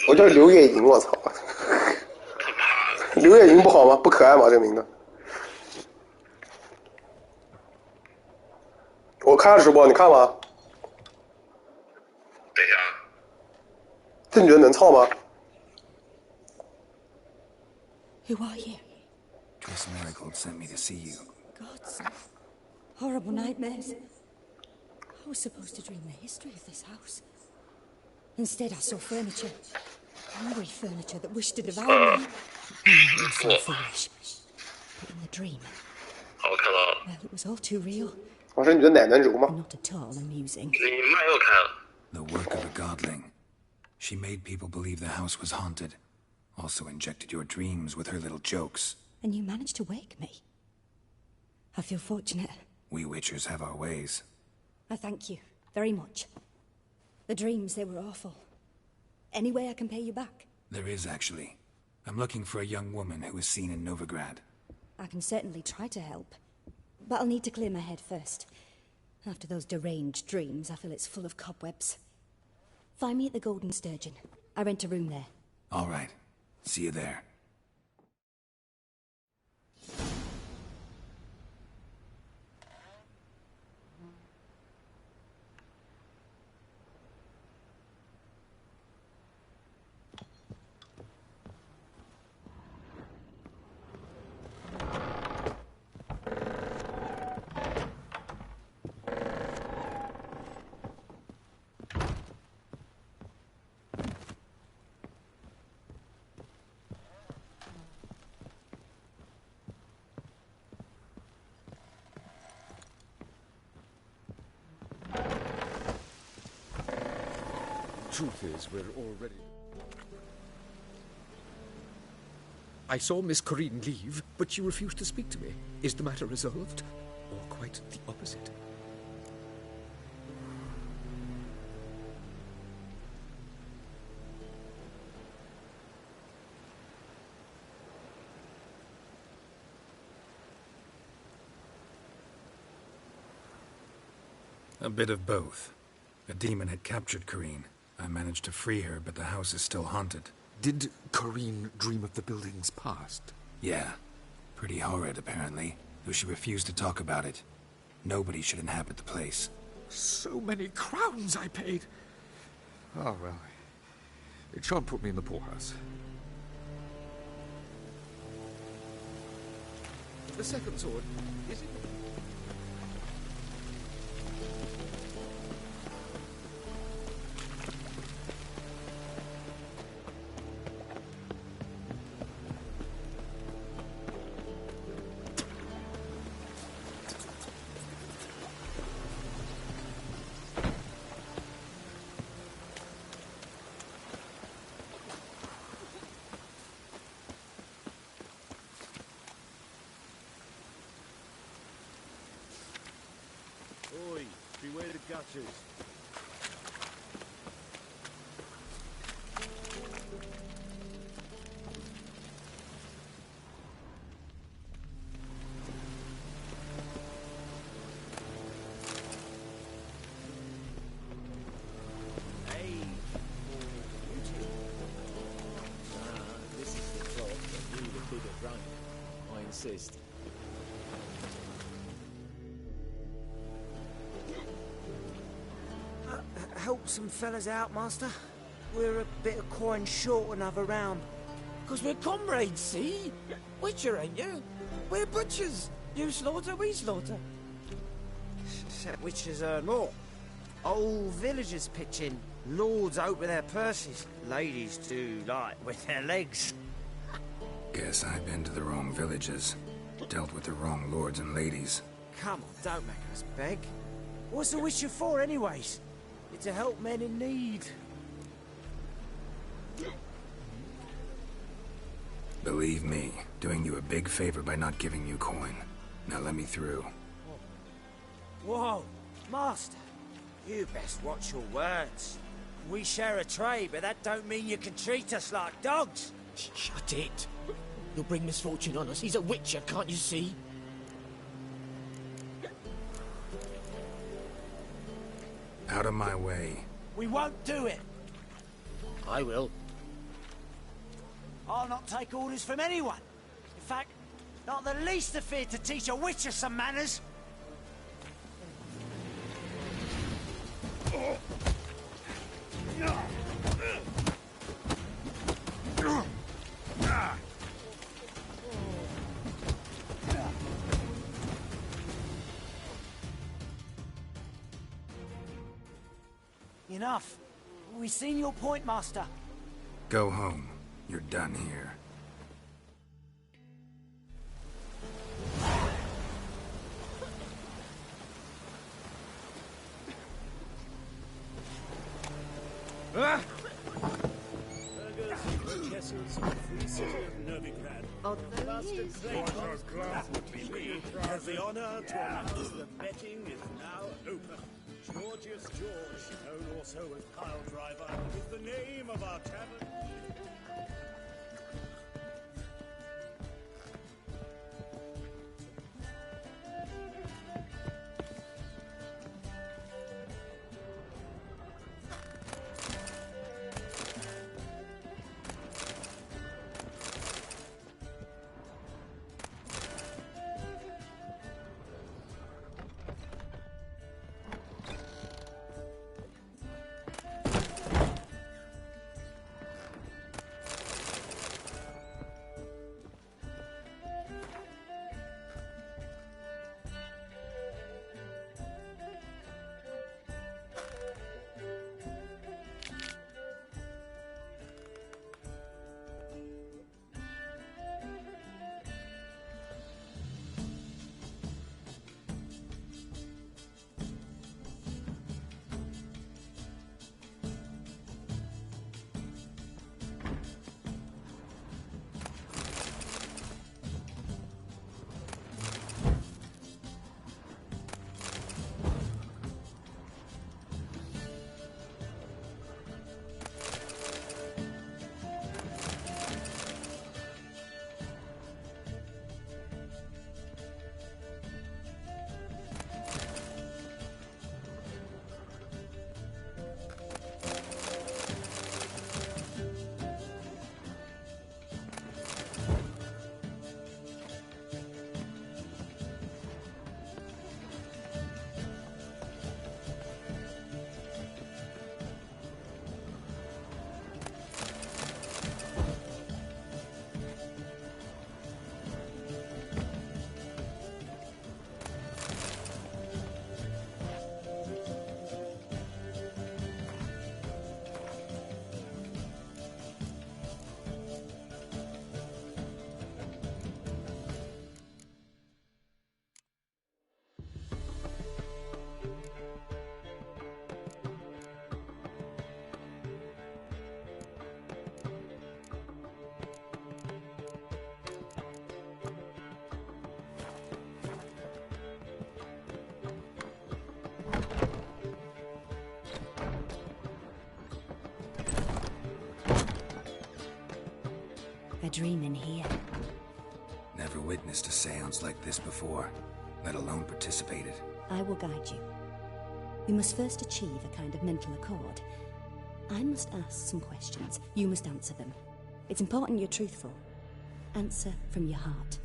我叫刘月莹，我操！刘月莹不好吗？不可爱吗？这个名字。我开了直播，你看吗？等一下。这你觉得能操吗 Who are you? Miss Marigold sent me to see you. Gods. Horrible nightmares. I was supposed to dream the history of this house. Instead, I saw furniture. Hungry furniture that wished to devour me. I was so foolish. But in the dream, well, it was all too real. 老师，你觉得奶能揉吗 Not at all amusing. 你麦又开了。The work of a godling. She made people believe the house was haunted. Also injected your dreams with her little jokes. And you managed to wake me. I feel fortunate. We witchers have our ways. I thank you very much. The dreams, they were awful. Any way I can pay you back? There is, actually. I'm looking for a young woman who was seen in Novigrad. I can certainly try to help. But I'll need to clear my head first. After those deranged dreams, I feel it's full of cobwebs. Find me at the Golden Sturgeon. I rent a room there. All right. See you there. Truth is, we're already... I saw Miss Corinne leave, but she refused to speak to me. Is the matter resolved? Or quite the opposite? A bit of both. A demon had captured Corinne. I managed to free her, but the house is still haunted. Did Corinne dream of the building's past? Yeah. Pretty horrid, apparently, though she refused to talk about it. Nobody should inhabit the place. So many crowns I paid! Oh, well. It shan't put me in the poorhouse. The second sword, is it... Oi, beware the gutters. Hey, beauty. This is the job that need a bigger drunk. I insist. Help some fellas out, Master. We're a bit of coin short another round. 'Cause we're comrades, see? Witcher, ain't you? We're butchers. You slaughter, we slaughter. Except witches earn more. Old villagers pitch in. Lords open their purses. Ladies do like with their legs. Guess I've been to the wrong villages. Dealt with the wrong lords and ladies. Come on, don't make us beg. What's a witcher for, anyways? It's to help men in need. Believe me, doing you a big favor by not giving you coin. Now let me through. Whoa, Master. You best watch your words. We share a trade, but that don't mean you can treat us like dogs. Shut it. You'll bring misfortune on us. He's a witcher, can't you see? Out of my way. We won't do it. I will. I'll not take orders from anyone. In fact, not the least afeard to teach a witcher some manners. Enough. We've seen your point, Master. Go home. You're done here. Has the honor to announce that betting is now open. Georgius George, known also as Pile Driver, is the name of our tavern. A dream in here. Never witnessed a seance like this before, let alone participated. I will guide you. We must first achieve a kind of mental accord. I must ask some questions. You must answer them. It's important you're truthful. Answer from your heart.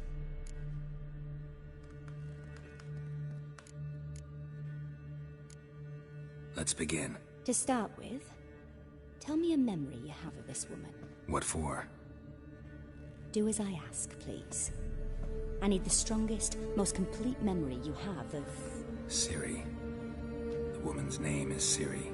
Let's begin. To start with, tell me a memory you have of this woman. What for? Do as I ask, please. I need the strongest, most complete memory you have of... Ciri. The woman's name is Ciri.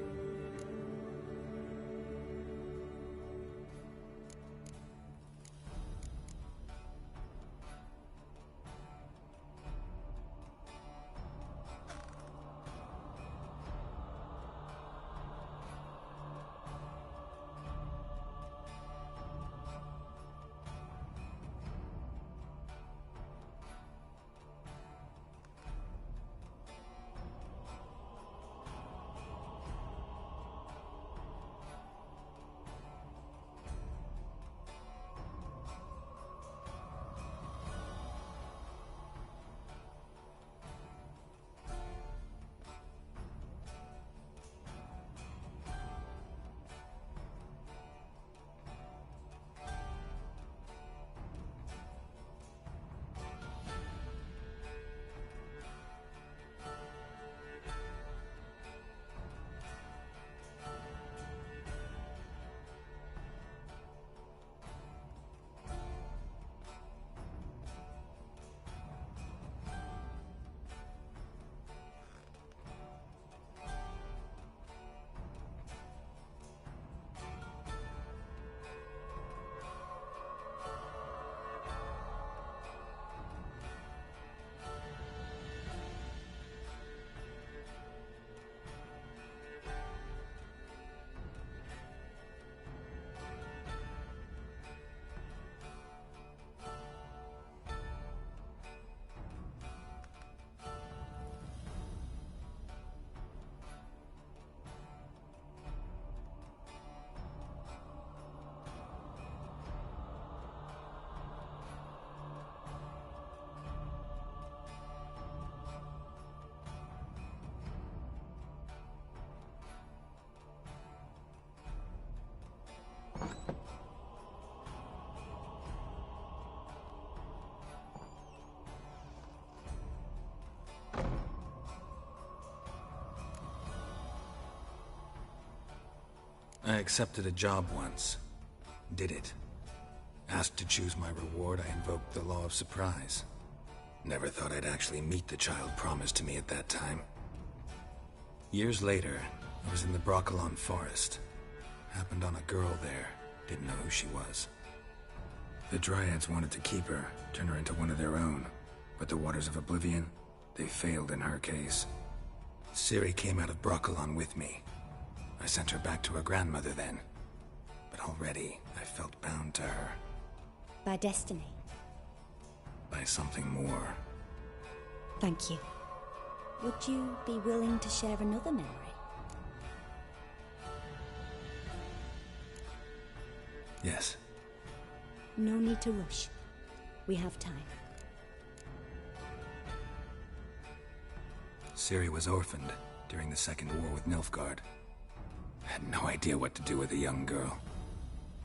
I accepted a job once. Did it. Asked to choose my reward, I invoked the law of surprise. Never thought I'd actually meet the child promised to me at that time. Years later, I was in the Broccolon forest. Happened on a girl there. Didn't know who she was. The Dryads wanted to keep her, turn her into one of their own. But the Waters of Oblivion, they failed in her case. Ciri came out of Broccolon with me. I sent her back to her grandmother then. But already, I felt bound to her. By destiny. By something more. Thank you. Would you be willing to share another memory? Yes. No need to rush. We have time. Ciri was orphaned during the Second War with Nilfgaard. I had no idea what to do with a young girl.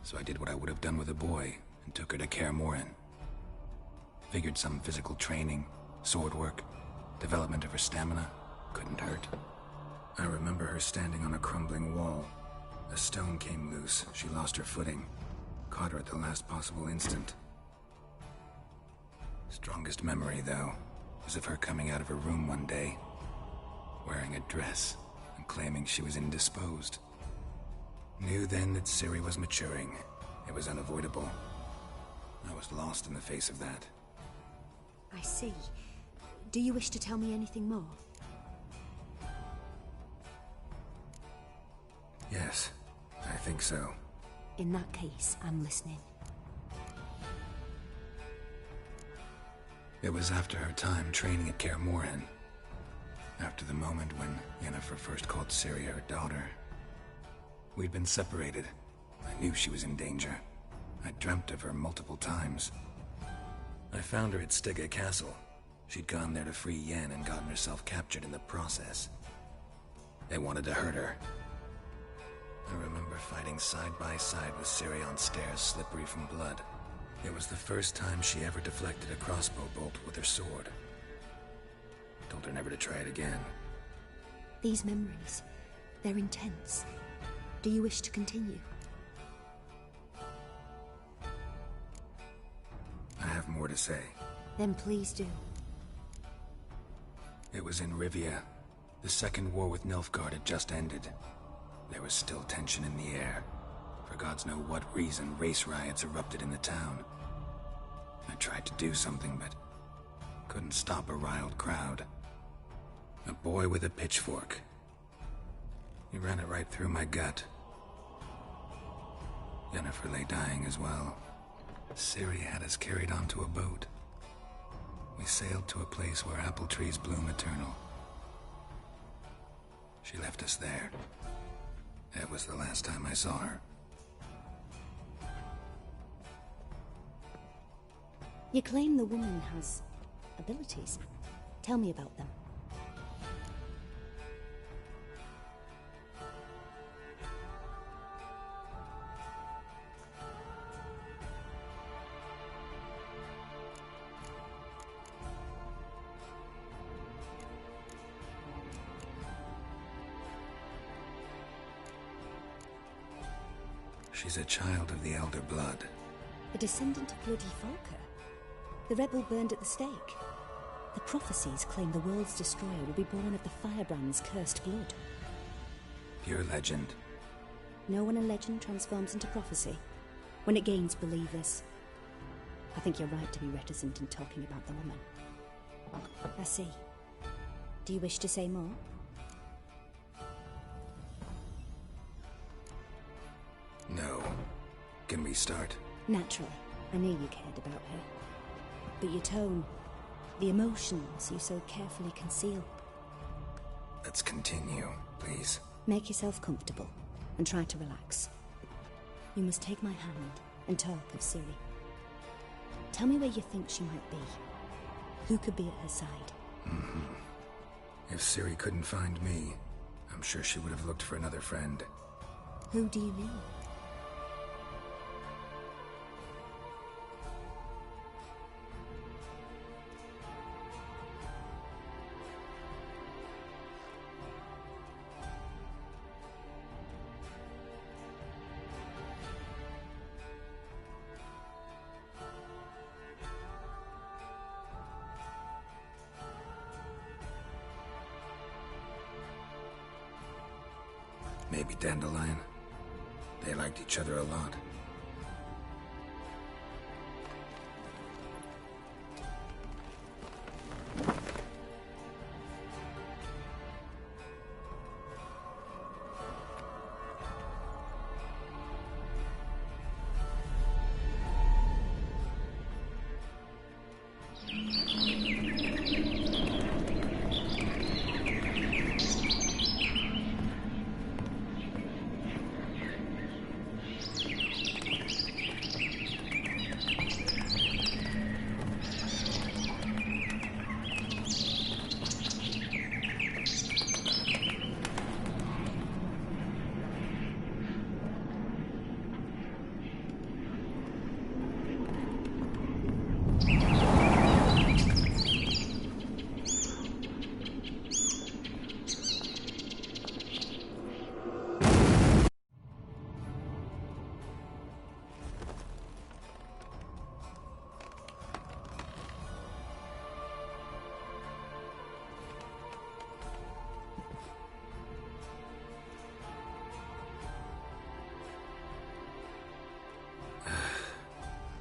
So I did what I would have done with a boy and took her to Kaer Morhen. Figured some physical training, sword work, development of her stamina couldn't hurt. I remember her standing on a crumbling wall. A stone came loose, she lost her footing. Caught her at the last possible instant. Strongest memory, though, was of her coming out of her room one day, wearing a dress and claiming she was indisposed. Knew then that Ciri was maturing. It was unavoidable. I was lost in the face of that. I see. Do you wish to tell me anything more? Yes, I think so. In that case, I'm listening. It was after her time training at Kaer Morhen. After the moment when Yennefer first called Ciri her daughter. We'd been separated. I knew she was in danger. I dreamt of her multiple times. I found her at Stygga Castle. She'd gone there to free Yen and gotten herself captured in the process. They wanted to hurt her. I remember fighting side by side with Ciri on stairs slippery from blood. It was the first time she ever deflected a crossbow bolt with her sword. Told her never to try it again. These memories, they're intense. Do you wish to continue? I have more to say. Then please do. It was in Rivia. The Second War with Nilfgaard had just ended. There was still tension in the air. For gods know what reason, race riots erupted in the town. I tried to do something, but couldn't stop a riled crowd. A boy with a pitchfork. He ran it right through my gut. Yennefer lay dying as well. Ciri had us carried onto a boat. We sailed to a place where apple trees bloom eternal. She left us there. That was the last time I saw her. You claim the woman has abilities. Tell me about them. She's a child of the Elder Blood. A descendant of bloody Volker. The rebel burned at the stake. The prophecies claim the world's destroyer will be born of the firebrand's cursed blood. Pure legend. No one in legend transforms into prophecy. When it gains believers. I think you're right to be reticent in talking about the woman. I see. Do you wish to say more? No. Can we start? Naturally. I knew you cared about her. But your tone, the emotions you so carefully conceal. Let's continue, please. Make yourself comfortable and try to relax. You must take my hand and talk of Ciri. Tell me where you think she might be. Who could be at her side? If Ciri couldn't find me, I'm sure she would have looked for another friend. Who do you mean? Maybe Dandelion. They liked each other a lot.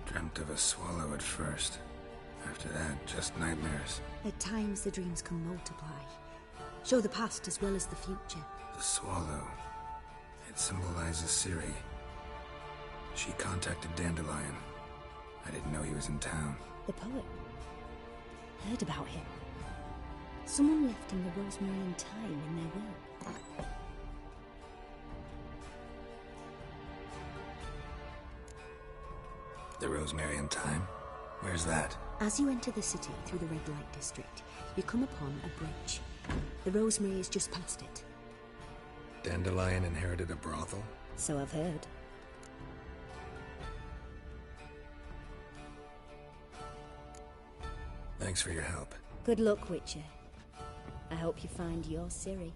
Dreamt of a swallow at first. After that, just nightmares. At times, the dreams can multiply. Show the past as well as the future. The swallow. It symbolizes Ciri. She contacted Dandelion. I didn't know he was in town. The poet. Heard about him. Someone left him the rosemary and thyme in their will. The rosemary and thyme? Where's that? As you enter the city through the red light district, you come upon a bridge. The rosemary is just past it. Dandelion inherited a brothel? So I've heard. Thanks for your help. Good luck, Witcher. I hope you find your Ciri.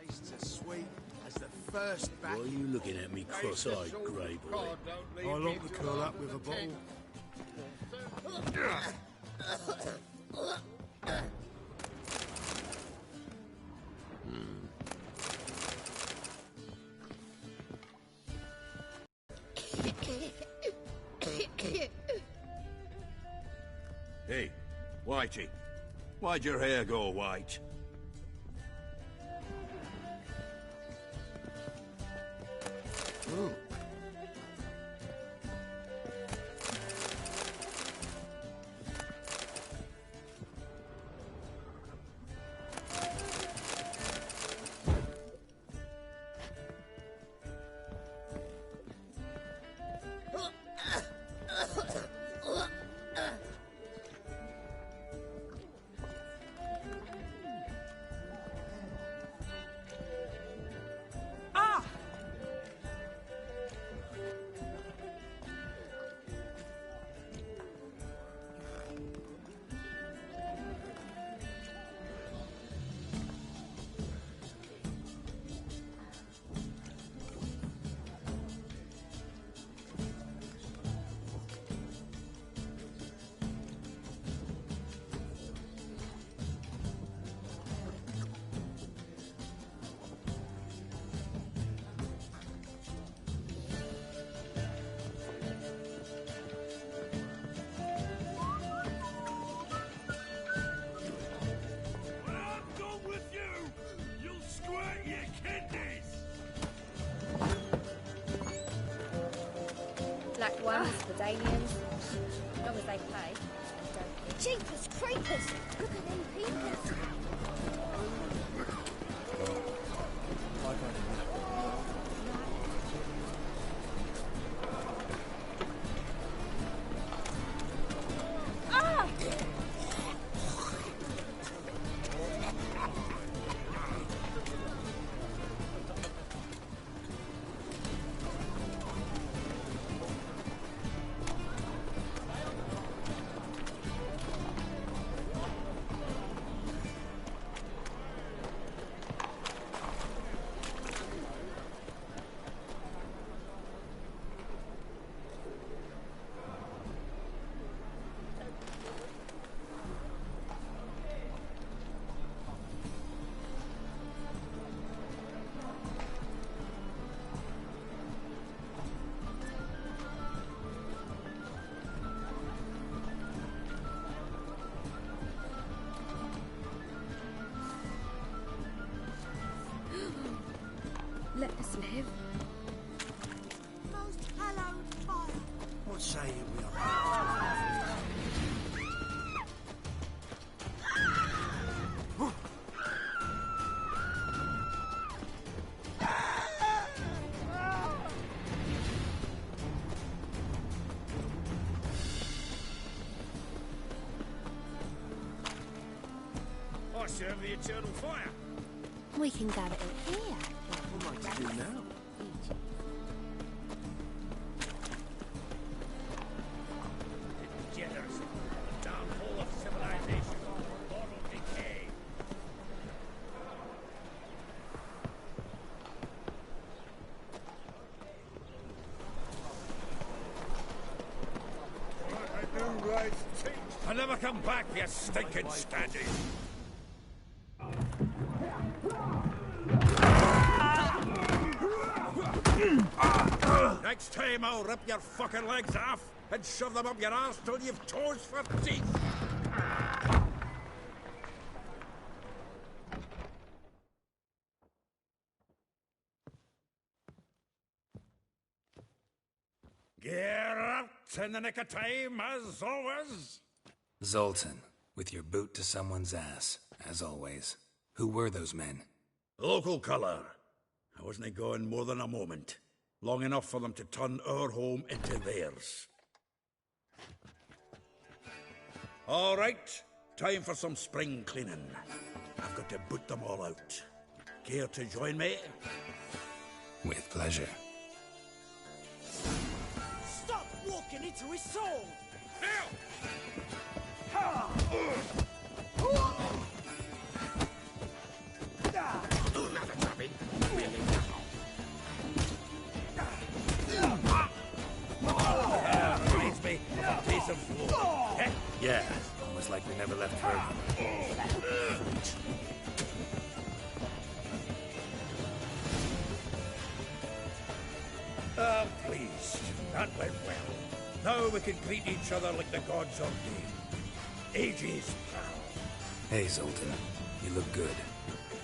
Tastes as sweet as the first batch. Why are you looking at me cross-eyed, grey boy? I like to curl up with a bottle. Hey, Whitey, why'd your hair go white? Spidanians. As long as they pay. Jeepers creepers! Look at them peepers! Let us live. Most hallowed fire! What say you we are? I serve the eternal fire. We can gather it here. What am I to do now? Degeneracy. The downfall of civilization. Moral decay. I do right. I never come back, you stinking scandal. Next time I'll rip your fucking legs off and shove them up your arse till you've toes for teeth. Get out in the nick of time, as always. Zoltan, with your boot to someone's ass, as always. Who were those men? Local colour. I wasn't gone more than a moment. Long enough for them to turn our home into theirs. All right, time for some spring cleaning. I've got to boot them all out. Care to join me? With pleasure. Stop walking into his soul! Reminds me of a piece of floor. Yeah, almost like we never left her. Please. That went well. Now we can greet each other like the gods ordained. Ages, pal. Hey, Zoltan. You look good.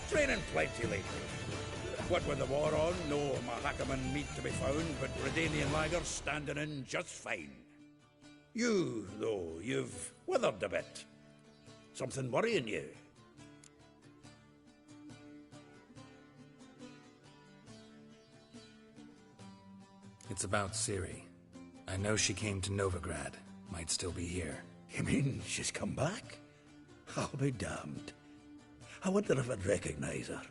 Training plenty lately. What with the war on, no Mahakaman meat to be found, but Redanian lagers standing in just fine. You, though, you've withered a bit. Something worrying you? It's about Ciri. I know she came to Novigrad. Might still be here. You mean she's come back? I'll be damned. I wonder if I'd recognize her.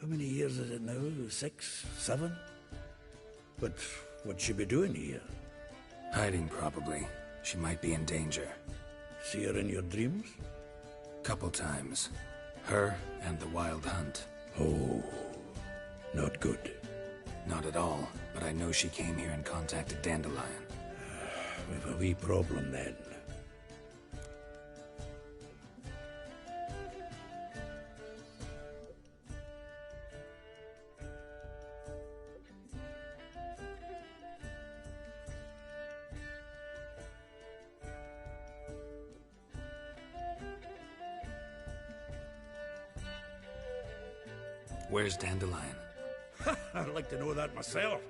How many years is it now? 6, 7? But what'd she be doing here? Hiding, probably. She might be in danger. See her in your dreams? Couple times. Her and the Wild Hunt. Oh, not good. Not at all, but I know she came here and contacted Dandelion. We've a wee problem then. Where's Dandelion? I'd like to know that myself.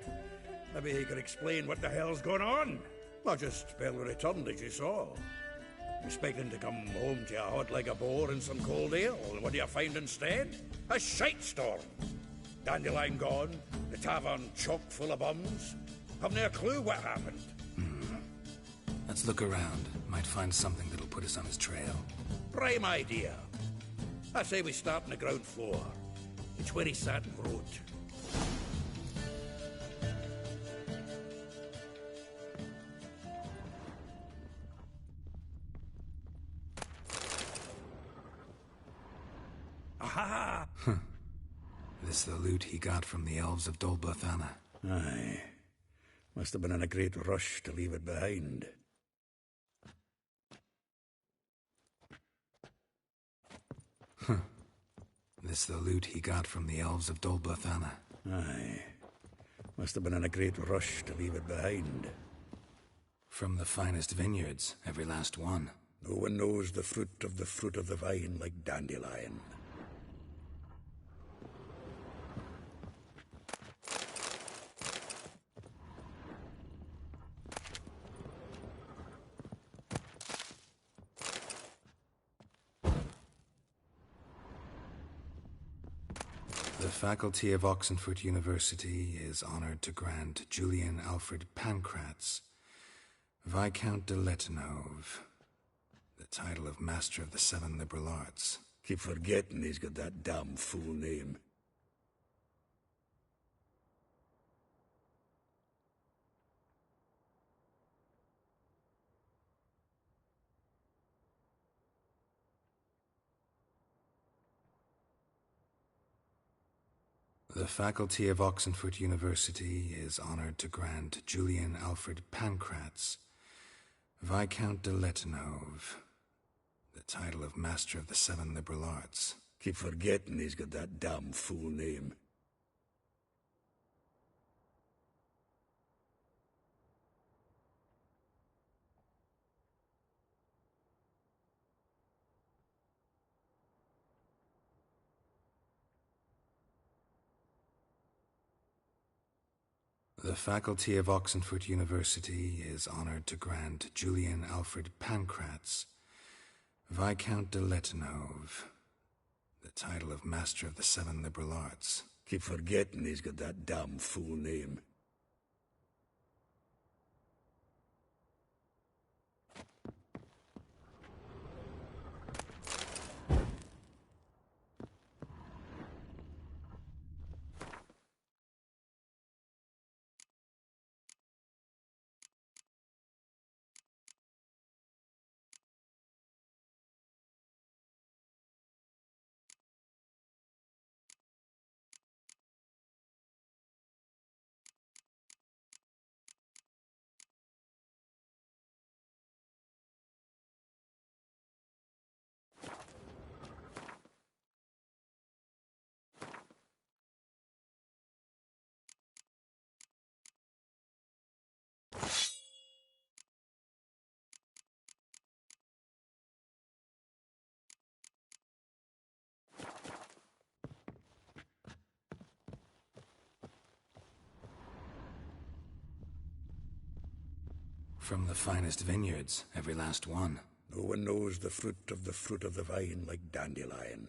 Maybe he could explain what the hell's going on. I just barely returned, as you saw. Expecting to come home to a hot leg of boar and some cold ale, and what do you find instead? A shite storm. Dandelion gone, the tavern chock full of bums. Haven't a clue what happened. Let's look around. Might find something that'll put us on his trail. Prime idea. I say we start on the ground floor. It's where he sat and wrote. Aha! This the loot he got from the elves of Dol Blathanna. Aye. Must have been in a great rush to leave it behind. This the loot he got from the elves of Dol Blathanna. Aye. Must have been in a great rush to leave it behind. From the finest vineyards, every last one. No one knows the fruit of the vine like Dandelion. The faculty of Oxenford University is honored to grant Julian Alfred Pancratz, Viscount de Letenhove, the title of Master of the Seven Liberal Arts. Keep forgetting he's got that damn fool name. The faculty of Oxenford University is honored to grant Julian Alfred Pancratz, Viscount de Letenhove, the title of Master of the Seven Liberal Arts. Keep forgetting he's got that damn fool name. The faculty of Oxenford University is honored to grant Julian Alfred Pancratz, Viscount de Letenhove, the title of Master of the Seven Liberal Arts. Keep forgetting he's got that damn fool name. From the finest vineyards, every last one. No one knows the fruit of the vine like Dandelion.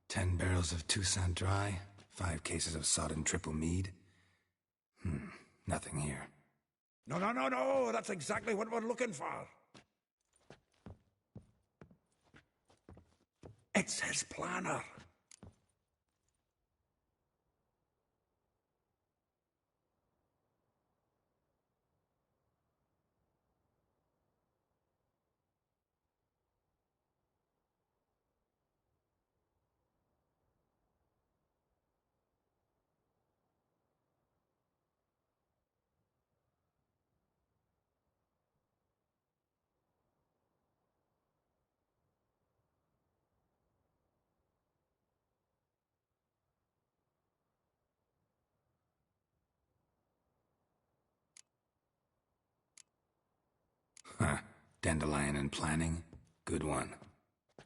10 barrels of Toussaint Dry, 5 cases of sodden triple mead. Nothing here. No, no, no, no! That's exactly what we're looking for! It's his planner! Huh. Dandelion and planning? Good one.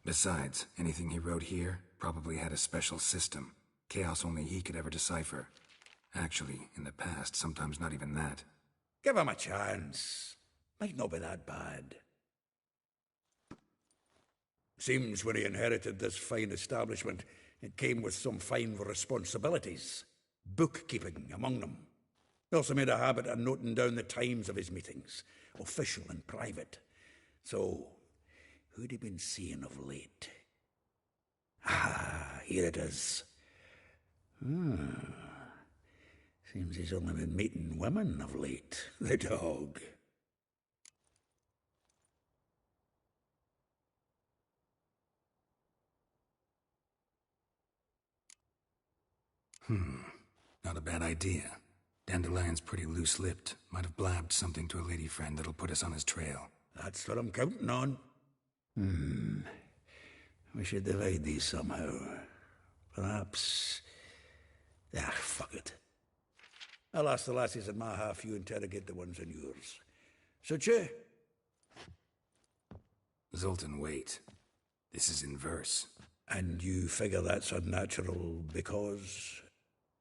Besides, anything he wrote here probably had a special system. Chaos only he could ever decipher. Actually, in the past, sometimes not even that. Give him a chance. Might not be that bad. Seems when he inherited this fine establishment, it came with some fine responsibilities. Bookkeeping among them. He also made a habit of noting down the times of his meetings, official and private. So, who'd he been seeing of late? Ah, here it is. Seems he's only been meeting women of late, the dog. Not a bad idea. Dandelion's pretty loose-lipped. Might have blabbed something to a lady friend that'll put us on his trail. That's what I'm counting on. We should divide these somehow. Perhaps... fuck it. I'll ask the lassies in my half, you interrogate the ones in yours. Suit you? Zoltan, wait. This is in verse. And you figure that's unnatural because...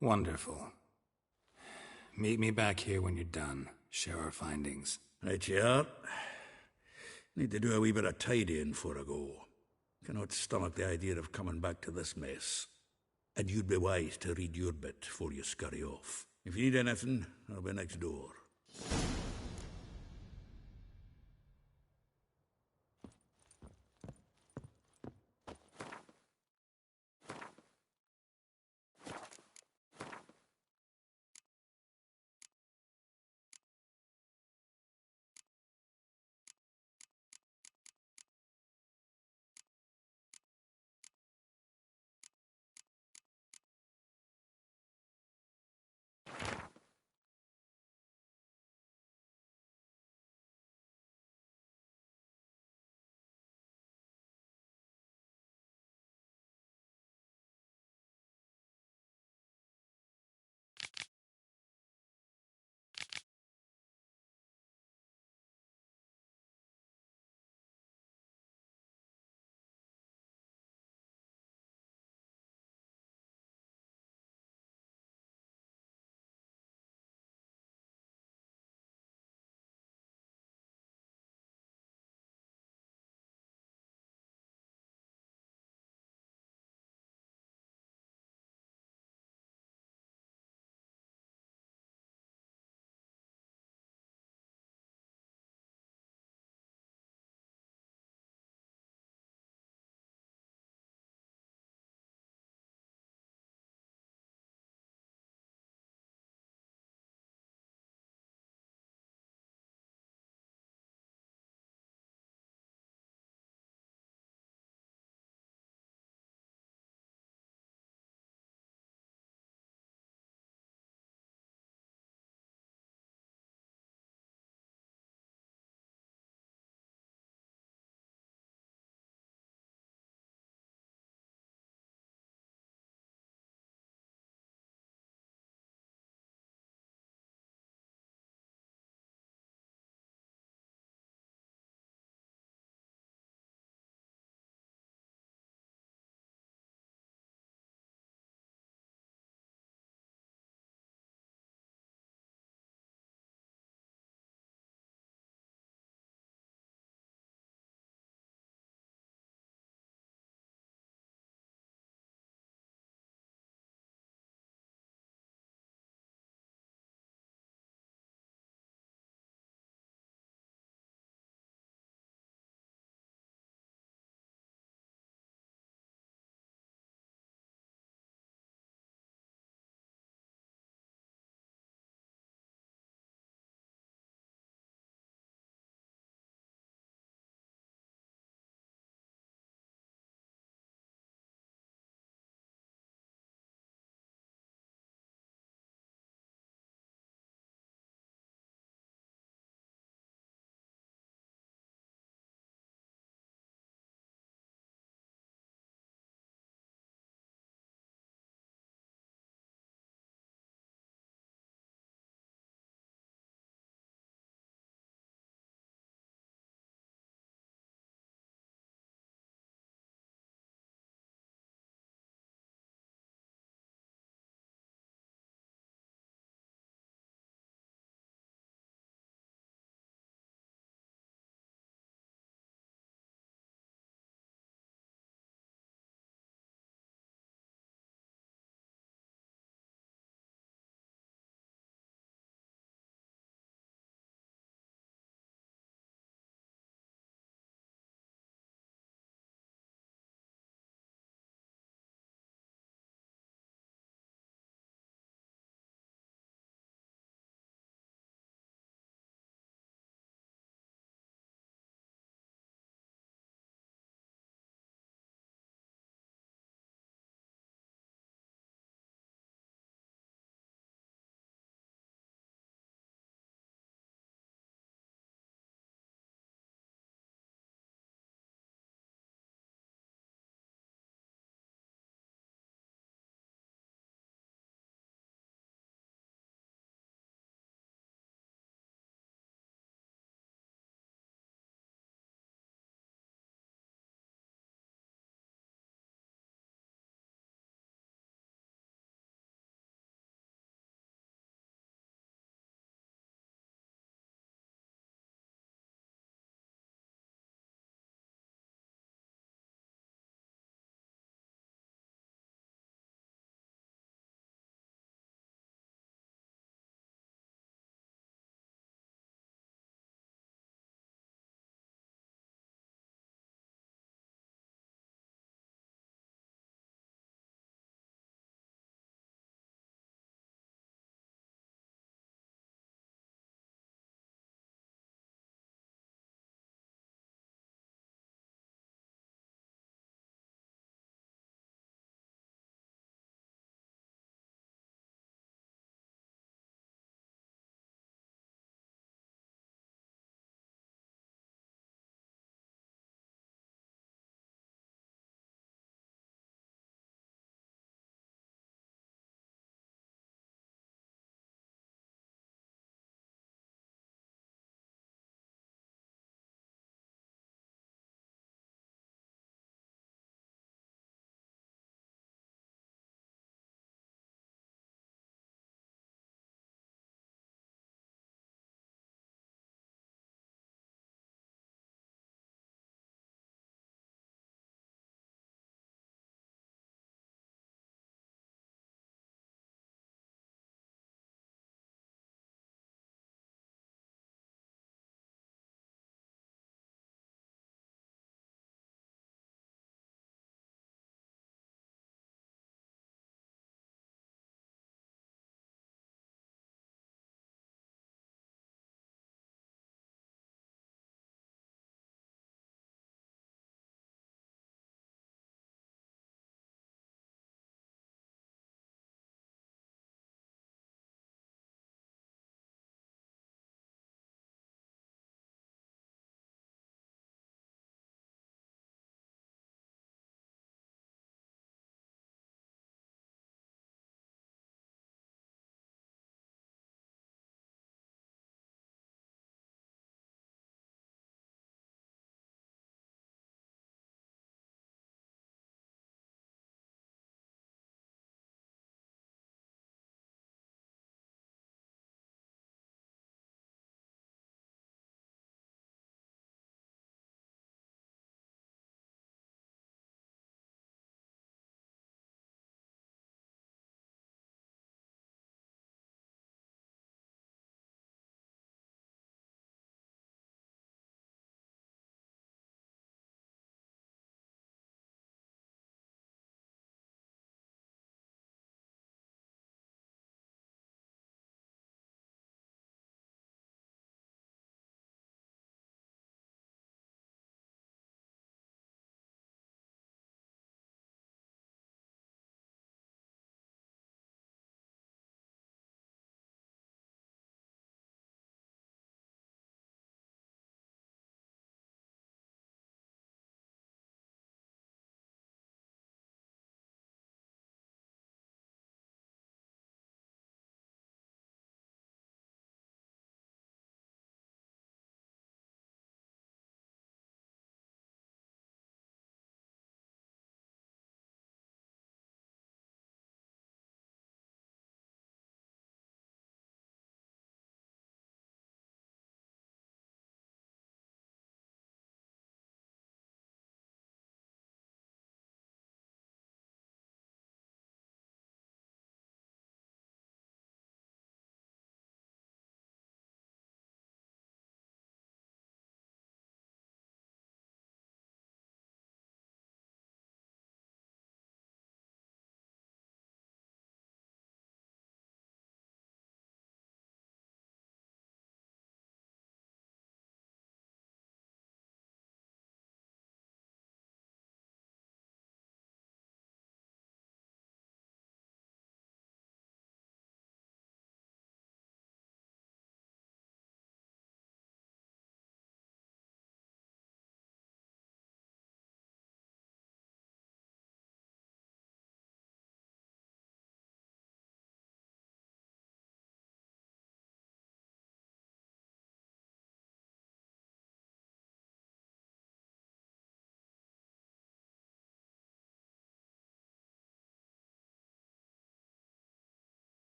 Wonderful. Meet me back here when you're done. Share our findings. Right you are. Need to do a wee bit of tidying before I go. Cannot stomach the idea of coming back to this mess. And you'd be wise to read your bit before you scurry off. If you need anything, I'll be next door.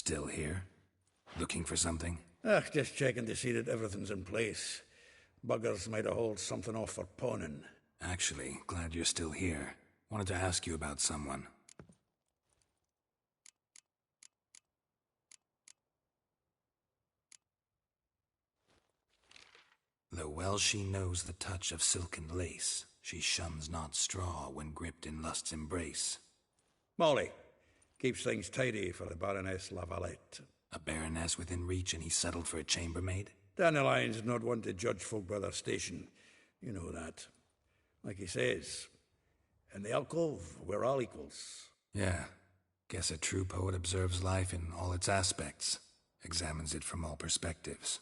Still here? Looking for something? Just checking to see that everything's in place. Buggers might have hauled something off for pawning. Actually, glad you're still here. Wanted to ask you about someone. Though well she knows the touch of silken lace, she shuns not straw when gripped in lust's embrace. Molly. Keeps things tidy for the Baroness Lavalette. A baroness within reach and he settled for a chambermaid? Dandelion's not one to judge folk by their station. You know that. Like he says, in the alcove, we're all equals. Yeah. Guess a true poet observes life in all its aspects, examines it from all perspectives.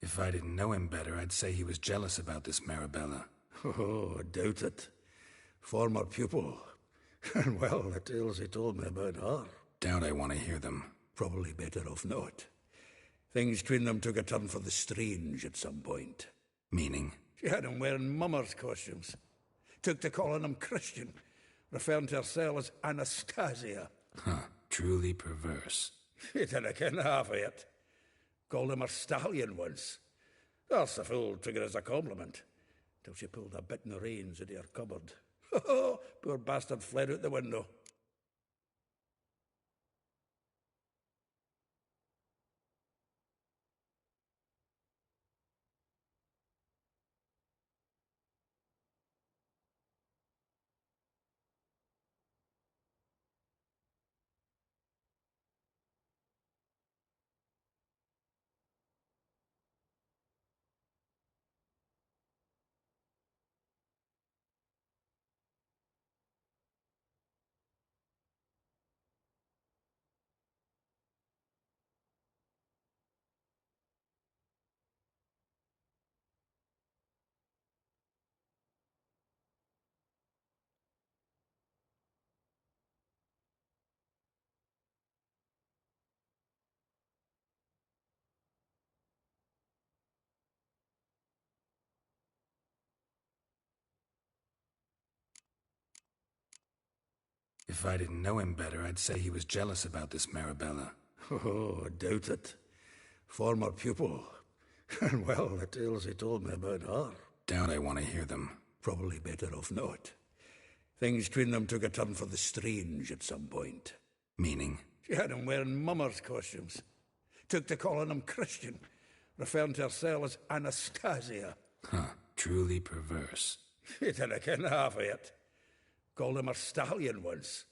If I didn't know him better, I'd say he was jealous about this Marabella. Oh, I doubt it. Former pupil. And well, the tales he told me about her. Doubt I want to hear them. Probably better off not. Things between them took a turn for the strange at some point. Meaning? She had him wearing mummers' costumes. Took to calling him Christian, referring to herself as Anastasia. Huh, truly perverse. He didn't ken half of it. Called him her stallion once. That's the fool took it as a compliment, till she pulled a bit in the reins into her cupboard. Poor bastard fled out the window. If I didn't know him better, I'd say he was jealous about this Marabella. Oh, I doubt it. Former pupil. And well, the tales he told me about her. Doubt I want to hear them. Probably better off not. Things between them took a turn for the strange at some point. Meaning? She had him wearing mummers' costumes. Took to calling him Christian, referring to herself as Anastasia. Huh, truly perverse. He didn't ken half of it. Called him her stallion once.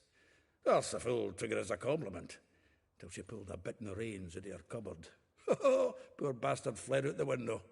That's the fool took it as a compliment, till she pulled a bit in the reins into her cupboard. Poor bastard fled out the window.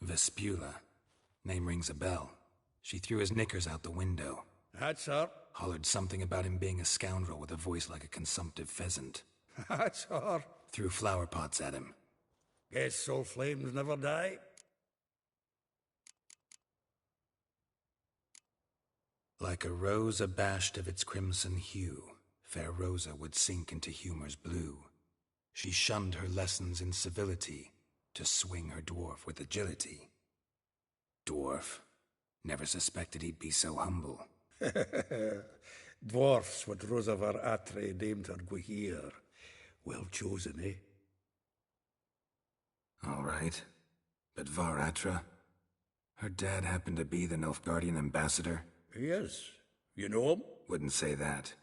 Vespula. Name rings a bell. She threw his knickers out the window. That's her. Hollered something about him being a scoundrel with a voice like a consumptive pheasant. That's her. Threw flower pots at him. Guess soul flames never die. Like a rose abashed of its crimson hue, fair Rosa would sink into humor's blue. She shunned her lessons in civility to swing her dwarf with agility. Dwarf. Never suspected he'd be so humble. Dwarfs what Rosa var Atre deemed her Guihir. Well chosen, eh? All right. But Varatra? Her dad happened to be the Nilfgaardian ambassador? He is. You know him? Wouldn't say that.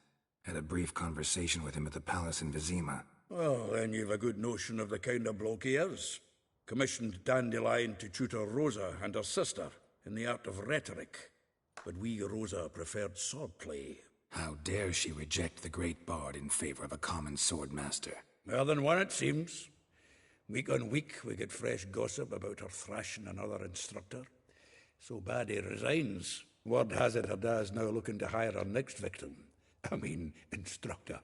Had a brief conversation with him at the palace in Vizima. Well, then you've a good notion of the kind of bloke he is. Commissioned Dandelion to tutor Rosa and her sister in the art of rhetoric. But we Rosa preferred swordplay. How dare she reject the great bard in favor of a common swordmaster? Well, then one it seems. Week on week we get fresh gossip about her thrashing another instructor. So bad he resigns. Word has it her dad's now looking to hire her next victim. I mean, instructor.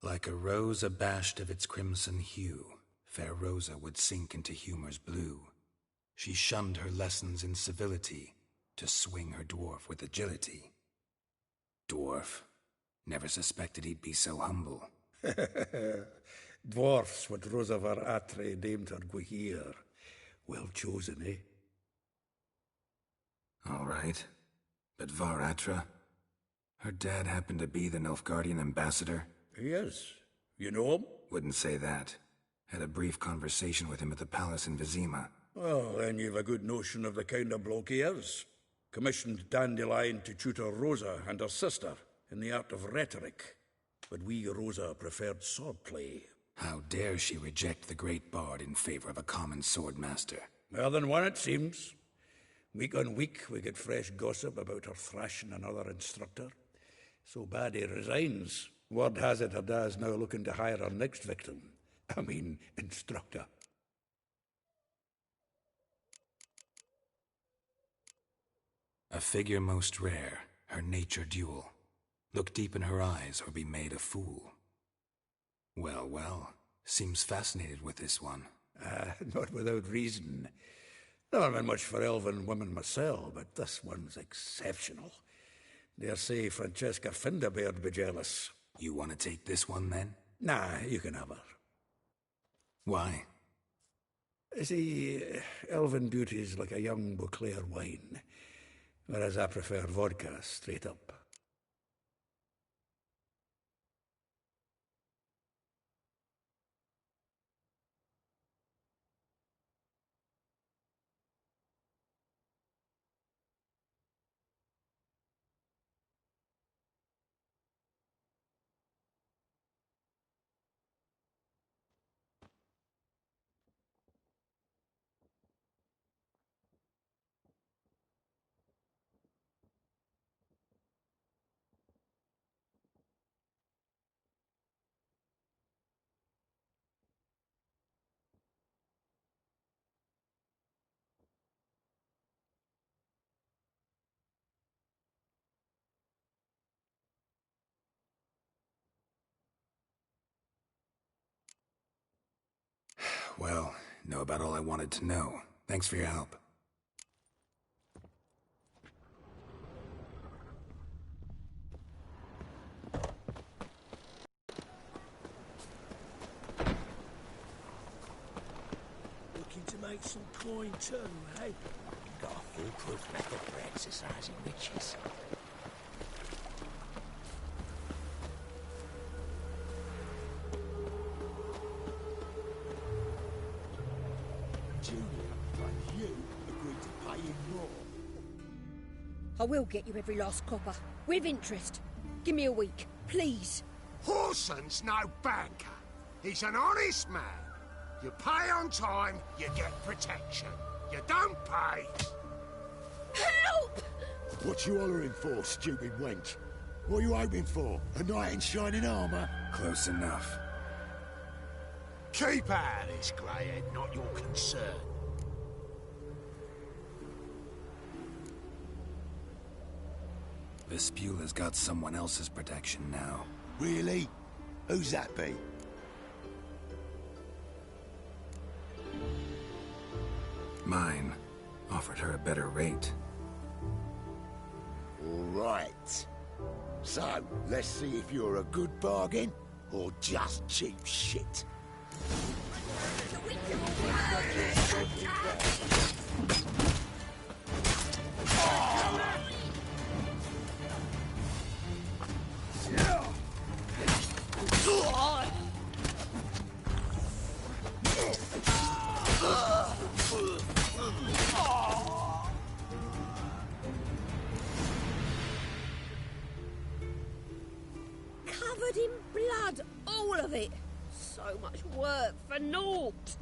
Like a rose abashed of its crimson hue, fair Rosa would sink into humor's blue. She shunned her lessons in civility to swing her dwarf with agility. Dwarf. Never suspected he'd be so humble. Dwarfs what Rosa var Atre deemed her Guihir. Well chosen, eh? All right. But Varatra? Her dad happened to be the Nilfgaardian ambassador? He is. You know him? Wouldn't say that. Had a brief conversation with him at the palace in Vizima. Well, then you've a good notion of the kind of bloke he is. Commissioned Dandelion to tutor Rosa and her sister in the art of rhetoric. But we Rosa preferred swordplay. How dare she reject the great bard in favor of a common swordmaster? Well, then one it seems. Week on week we get fresh gossip about her thrashing another instructor. So bad he resigns. Word has it her dad's now looking to hire her next victim. I mean, instructor. A figure most rare, her nature dual. Look deep in her eyes or be made a fool. Well, well, seems fascinated with this one. Not without reason. Never been much for elven women myself, but this one's exceptional. Dare say Francesca Finderbeard be jealous. You want to take this one, then? Nah, you can have her. Why? See, elven beauty's like a young Beauclair wine, whereas I prefer vodka straight up. Well, know about all I wanted to know. Thanks for your help. Looking to make some coin too, eh? Got a foolproof method for exercising witches. Julia, like you, agreed to pay him more. I will get you every last copper. With interest. Give me a week, please. Horson's no banker. He's an honest man. You pay on time, you get protection. You don't pay... Help! What you hollering for, stupid wench? What you hoping for? A knight in shining armour? Close enough. Keep out of this, greyhead, not your concern. Vespula's got someone else's protection now. Really? Who's that be? Mine offered her a better rate. All right. So, let's see if you're a good bargain or just cheap shit. Covered in blood, all of it. So much work for naught.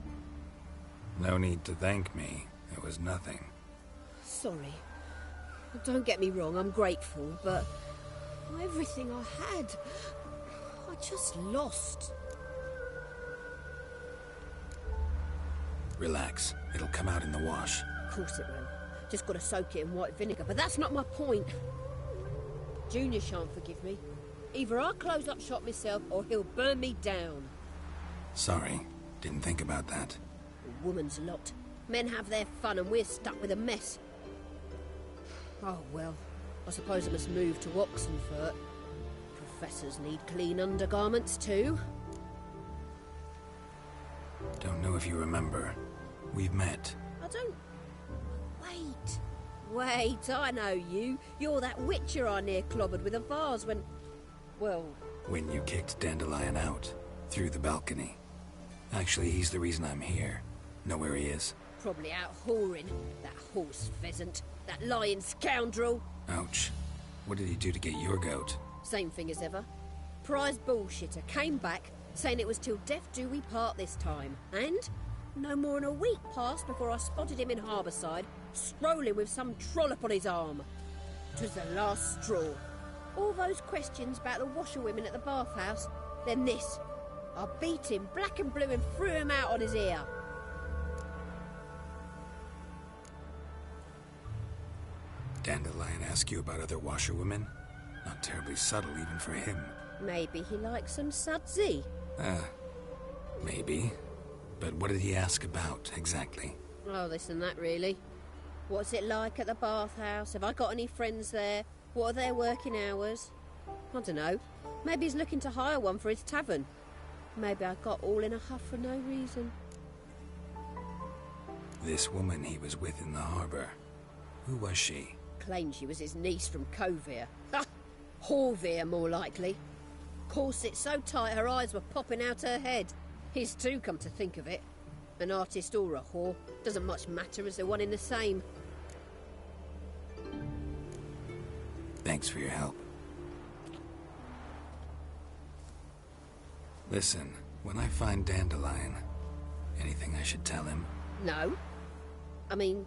No need to thank me. It was nothing. Sorry. Don't get me wrong, I'm grateful, but everything I had, I just lost. Relax. It'll come out in the wash. Of course it will. Just gotta soak it in white vinegar, but that's not my point. Junior shan't forgive me. Either I'll close up shop myself or he'll burn me down. Sorry. Didn't think about that. A woman's lot. Men have their fun and we're stuck with a mess. Oh well, I suppose I must move to Oxenfurt. Professors need clean undergarments too. Don't know if you remember. We've met. I don't... Wait, I know you. You're that witcher I near clobbered with a vase when... Well... When you kicked Dandelion out. Through the balcony. Actually, he's the reason I'm here. Know where he is? Probably out whoring. That horse pheasant. That lying scoundrel. Ouch. What did he do to get your goat? Same thing as ever. Prize bullshitter came back, saying it was till death do we part this time. And no more than a week passed before I spotted him in Harbourside, strolling with some trollop on his arm. 'Twas the last straw. All those questions about the washerwomen at the bathhouse, then this. I beat him black and blue and threw him out on his ear. Dandelion ask you about other washerwomen? Not terribly subtle even for him. Maybe he likes some sudsy. Maybe. But what did he ask about, exactly? Oh, this and that, really. What's it like at the bathhouse? Have I got any friends there? What are their working hours? I don't know. Maybe he's looking to hire one for his tavern. Maybe I got all in a huff for no reason. This woman he was with in the harbour. Who was she? Claimed she was his niece from Kovir. Ha! Horvir, more likely. Corset so tight her eyes were popping out her head. His too, come to think of it. An artist or a whore. Doesn't much matter as they're one in the same. Thanks for your help. Listen, when I find Dandelion, anything I should tell him? No. I mean,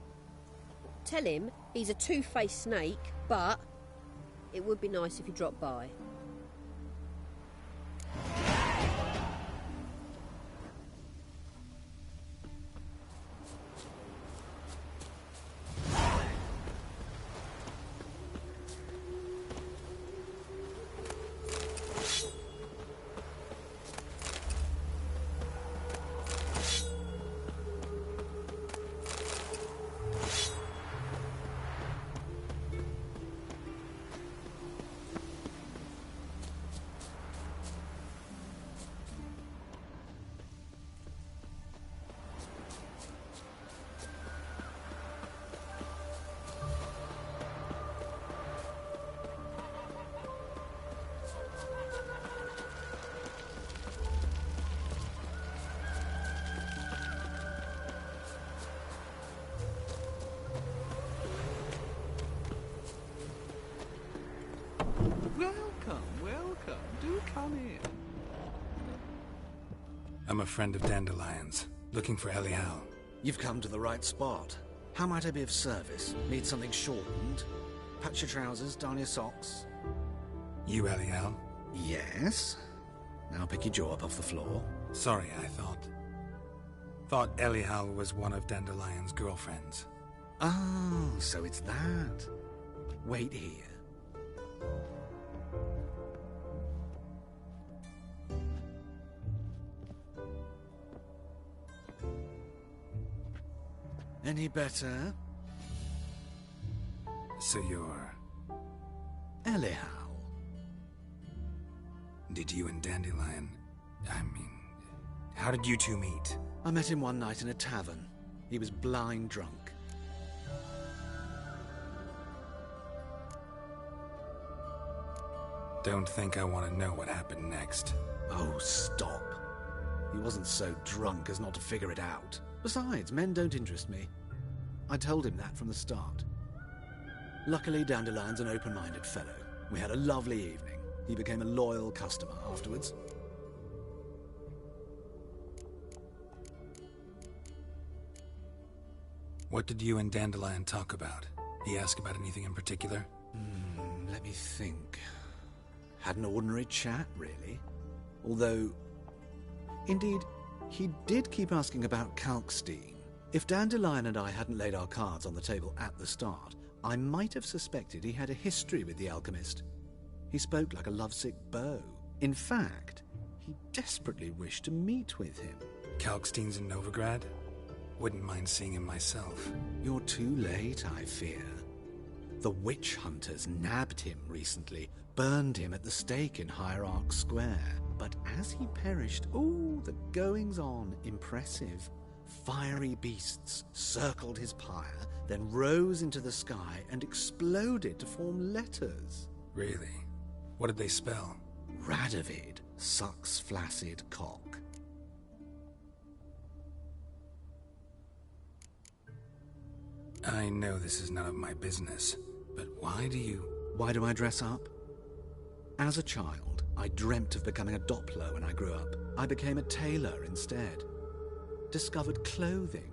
tell him he's a two-faced snake, but it would be nice if he dropped by. Welcome. Do come in. I'm a friend of Dandelion's, looking for Elial. You've come to the right spot. How might I be of service? Need something shortened? Patch your trousers, darn your socks. You, Eliel? Yes? Now pick your jaw up off the floor. Sorry, I thought Eliel was one of Dandelion's girlfriends. Oh, so it's that. Wait here. Any better? So you're... Eliel. Did you and Dandelion... how did you two meet? I met him one night in a tavern. He was blind drunk. Don't think I want to know what happened next. Oh, stop. He wasn't so drunk as not to figure it out. Besides, men don't interest me. I told him that from the start. Luckily, Dandelion's an open-minded fellow. We had a lovely evening. He became a loyal customer afterwards. What did you and Dandelion talk about? He asked about anything in particular? Let me think. Had an ordinary chat, really. Although, indeed, he did keep asking about Kalkstein. If Dandelion and I hadn't laid our cards on the table at the start, I might have suspected he had a history with the alchemist. He spoke like a lovesick beau. In fact, he desperately wished to meet with him. Kalkstein's in Novigrad? Wouldn't mind seeing him myself. You're too late, I fear. The witch hunters nabbed him recently, burned him at the stake in Hierarch Square. But as he perished, the goings-on, impressive. Fiery beasts circled his pyre, then rose into the sky and exploded to form letters. Really? What did they spell? Radovid sucks flaccid cock. I know this is none of my business, but why do I dress up? As a child, I dreamt of becoming a Doppler when I grew up. I became a tailor instead. Discovered clothing.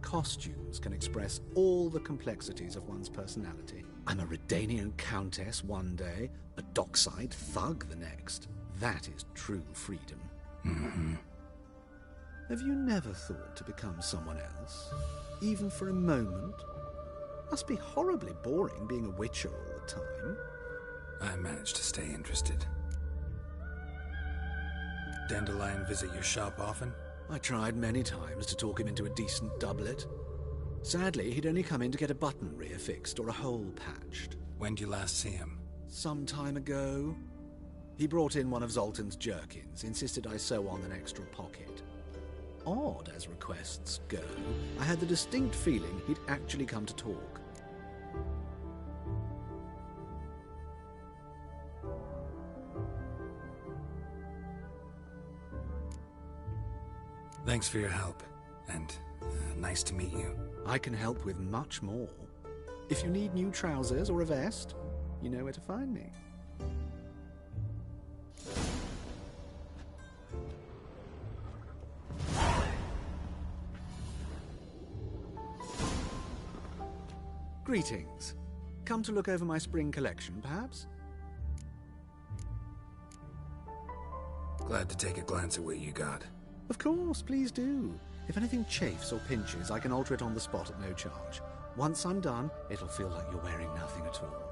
Costumes can express all the complexities of one's personality. I'm a Redanian countess one day, a dockside thug the next. That is true freedom. Mm-hmm. Have you never thought to become someone else? Even for a moment? Must be horribly boring being a witcher all the time. I managed to stay interested. Dandelion visit your shop often? I tried many times to talk him into a decent doublet. Sadly, he'd only come in to get a button reaffixed or a hole patched. When did you last see him? Some time ago. He brought in one of Zoltan's jerkins, insisted I sew on an extra pocket. Odd as requests go, I had the distinct feeling he'd actually come to talk. Thanks for your help, and nice to meet you. I can help with much more. If you need new trousers or a vest, you know where to find me. Greetings. Come to look over my spring collection, perhaps? Glad to take a glance at what you got. Of course, please do. If anything chafes or pinches, I can alter it on the spot at no charge. Once I'm done, it'll feel like you're wearing nothing at all.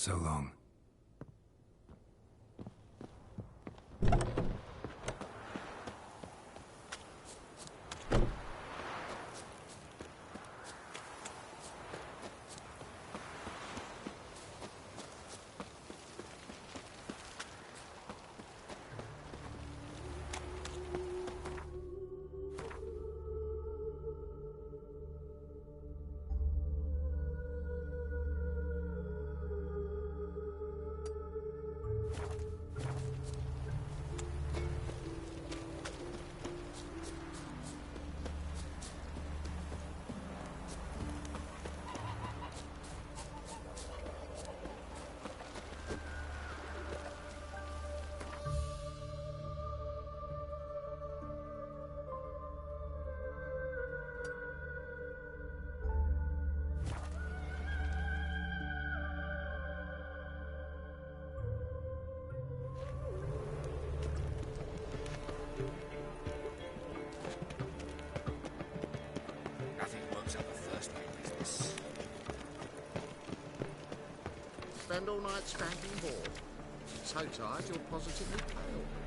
So long. Spend all night spanking board. So tired you're positively pale.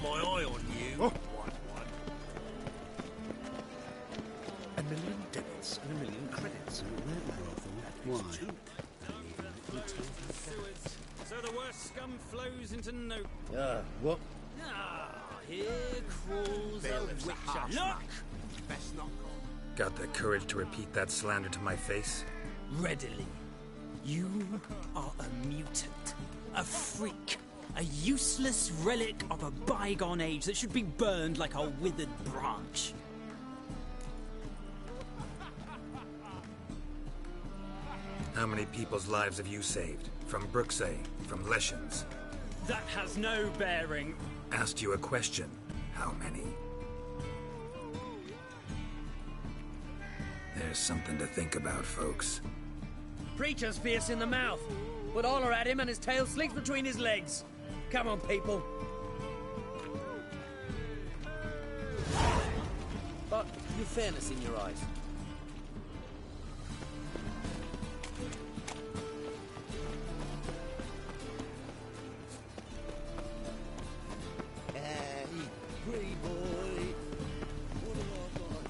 got my eye on you. Oh. One. 1,000,000 debits and 1,000,000 credits. Why? So the worst scum flows into no... What? Here crawls a witcher. Look! Best not go. Got the courage to repeat that slander to my face? Readily. You are a mutant. A freak. A useless relic of a bygone age that should be burned like a withered branch. How many people's lives have you saved? From Brooksay? From Leshens? That has no bearing. Asked you a question. How many? There's something to think about, folks. Preacher's fierce in the mouth, but holler at him and his tail slinks between his legs. Come on, people. But you've fairness in your eyes. Hey, pretty boy. What have I got?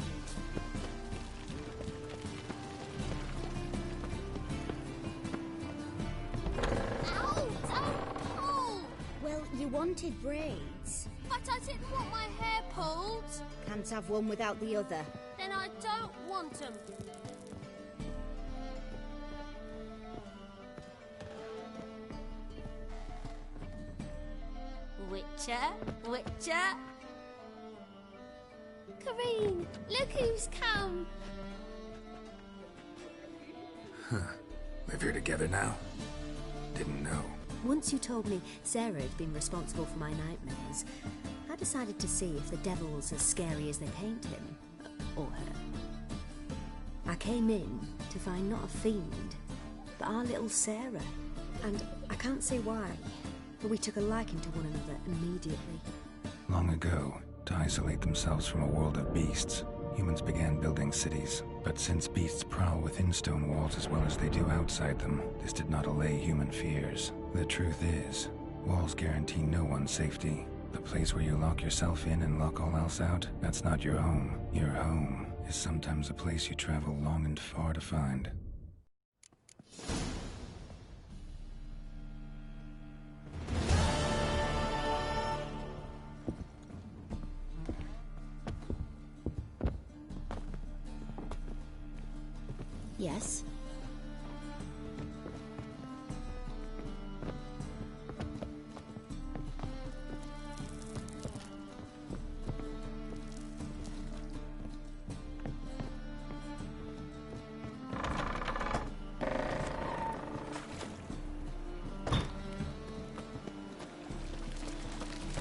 Ow! Don't pull! Well, you wanted braids. But I didn't want my hair pulled. Can't have one without the other. Then I don't want them. Witcher. Kareen, look who's come. Live here together now? Didn't know. Once you told me Sarah had been responsible for my nightmares, I decided to see if the devil's as scary as they paint him. Or her. I came in to find not a fiend, but our little Sarah. And I can't say why, but we took a liking to one another immediately. Long ago, to isolate themselves from a world of beasts, humans began building cities. But since beasts prowl within stone walls as well as they do outside them, this did not allay human fears. The truth is, walls guarantee no one's safety. The place where you lock yourself in and lock all else out, that's not your home. Your home is sometimes a place you travel long and far to find. Yes?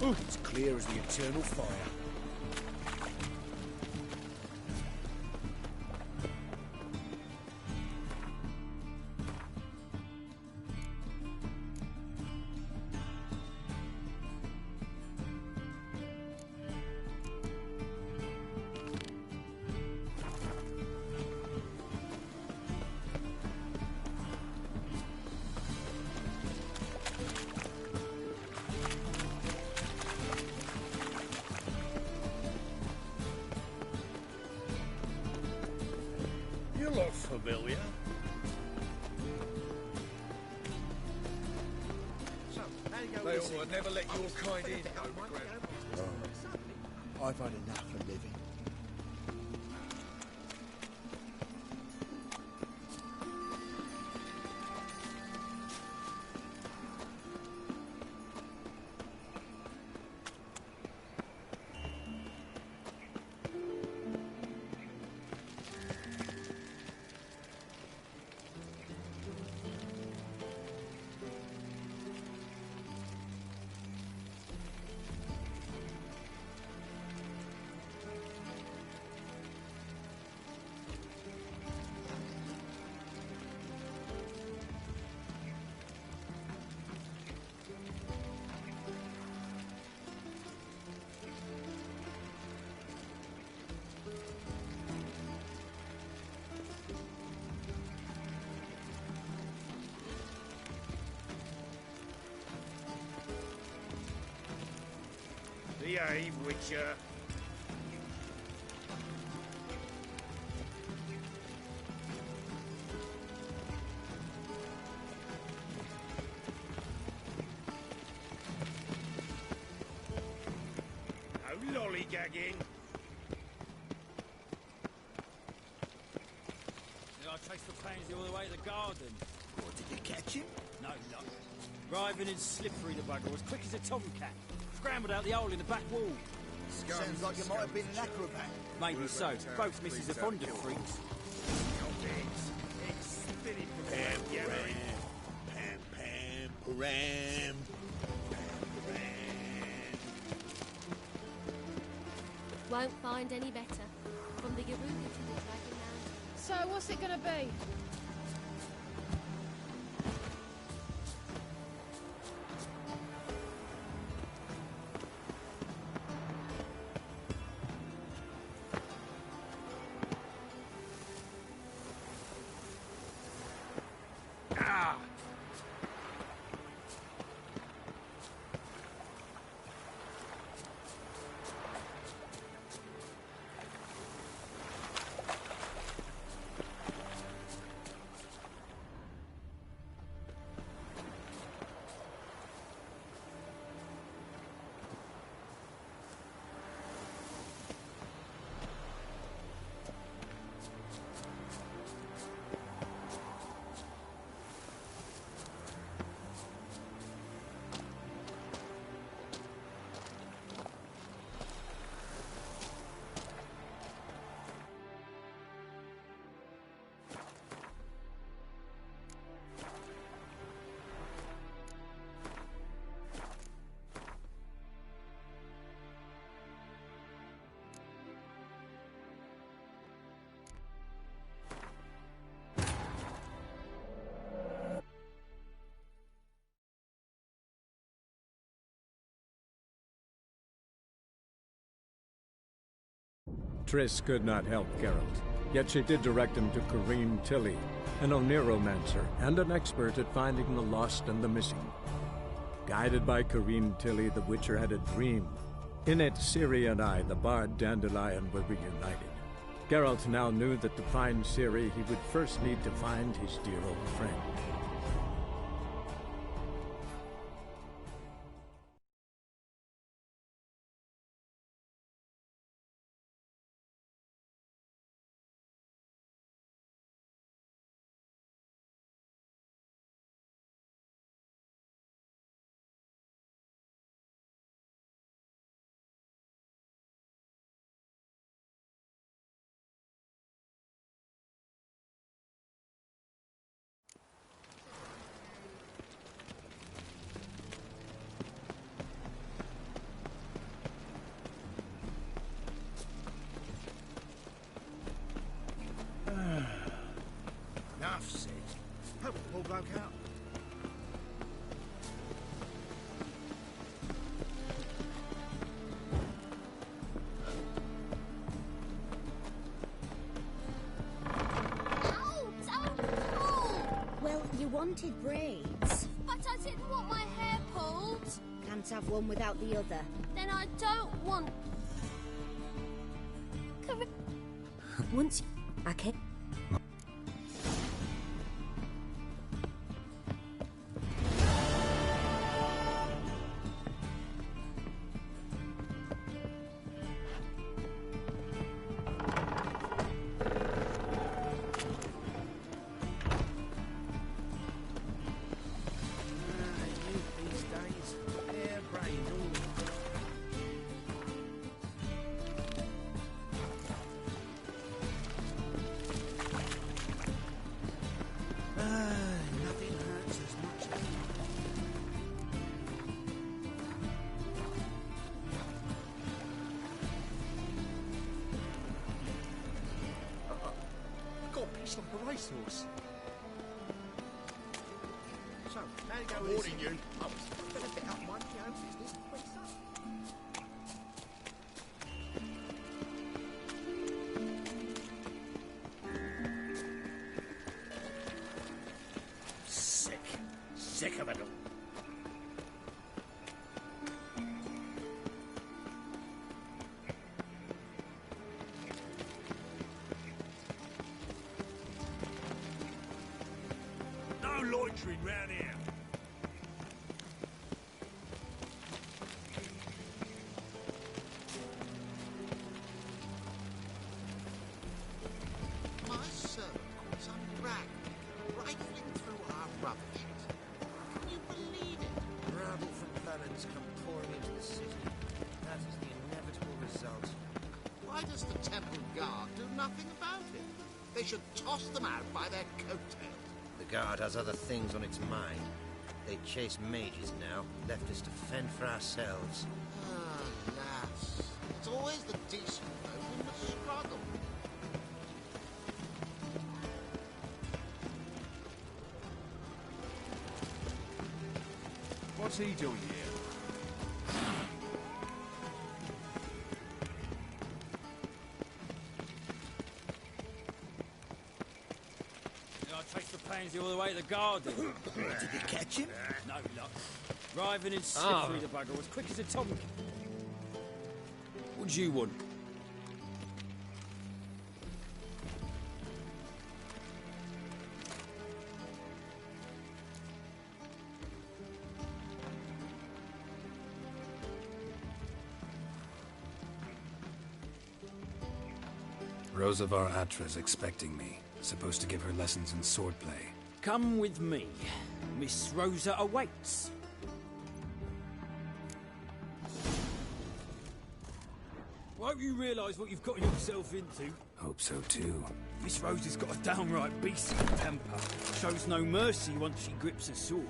Ooh, it's clear as the eternal fire. You look familiar. So, how you They go? ought to never let your kind in. I've had enough of living. Behave, Witcher. No lollygagging. Did I trace the pansy all the way to the garden? What, did you catch him? No luck. Driving and slippery the bugger, as quick as a tomcat. Scrambled out the hole in the back wall. Sounds like you might have been an acrobat. Maybe so. Both misses are fond of freaks. Pam, pam, pam, param. Won't find any better. From the Yaruga to the Dragon Mountain. So what's it gonna be? Triss could not help Geralt, yet she did direct him to Corrine Tilly, an Oneromancer and an expert at finding the lost and the missing. Guided by Corrine Tilly, the Witcher had a dream. In it, Ciri and I, the bard Dandelion, were reunited. Geralt now knew that to find Ciri, he would first need to find his dear old friend. Enough said. Hope the poor bloke out. Ow! So cool! Well, you wanted braids. But I didn't want my hair pulled. Can't have one without the other. Then I don't want... Once I came... These days, hair-brained all. Nothing hurts as much as... Got a piece like a racehorse. So, how you go with Warning this? you, I was going to get up my own business quick, Sick of it all. round here. My servant caught some rag rifling through our rubbish. Can you believe it? Rabble from felons come pouring into the city. That is the inevitable result. Why does the temple guard do nothing about it? They should toss them out by their coattails. The guard has other things on its mind. They chase mages now, left us to fend for ourselves. Ah, lass. It's always the decent folk in the struggle. What's he doing here? I traced the pansy all the way to the garden. Did you catch him? No luck. Driving and slippery, the bugger was quick as a tomcat. What do you want? Rosavar Atra's expecting me. Supposed to give her lessons in swordplay. Come with me. Miss Rosa awaits. Won't you realise what you've got yourself into? Hope so too. Miss Rosa's got a downright beastly temper. Shows no mercy once she grips a sword.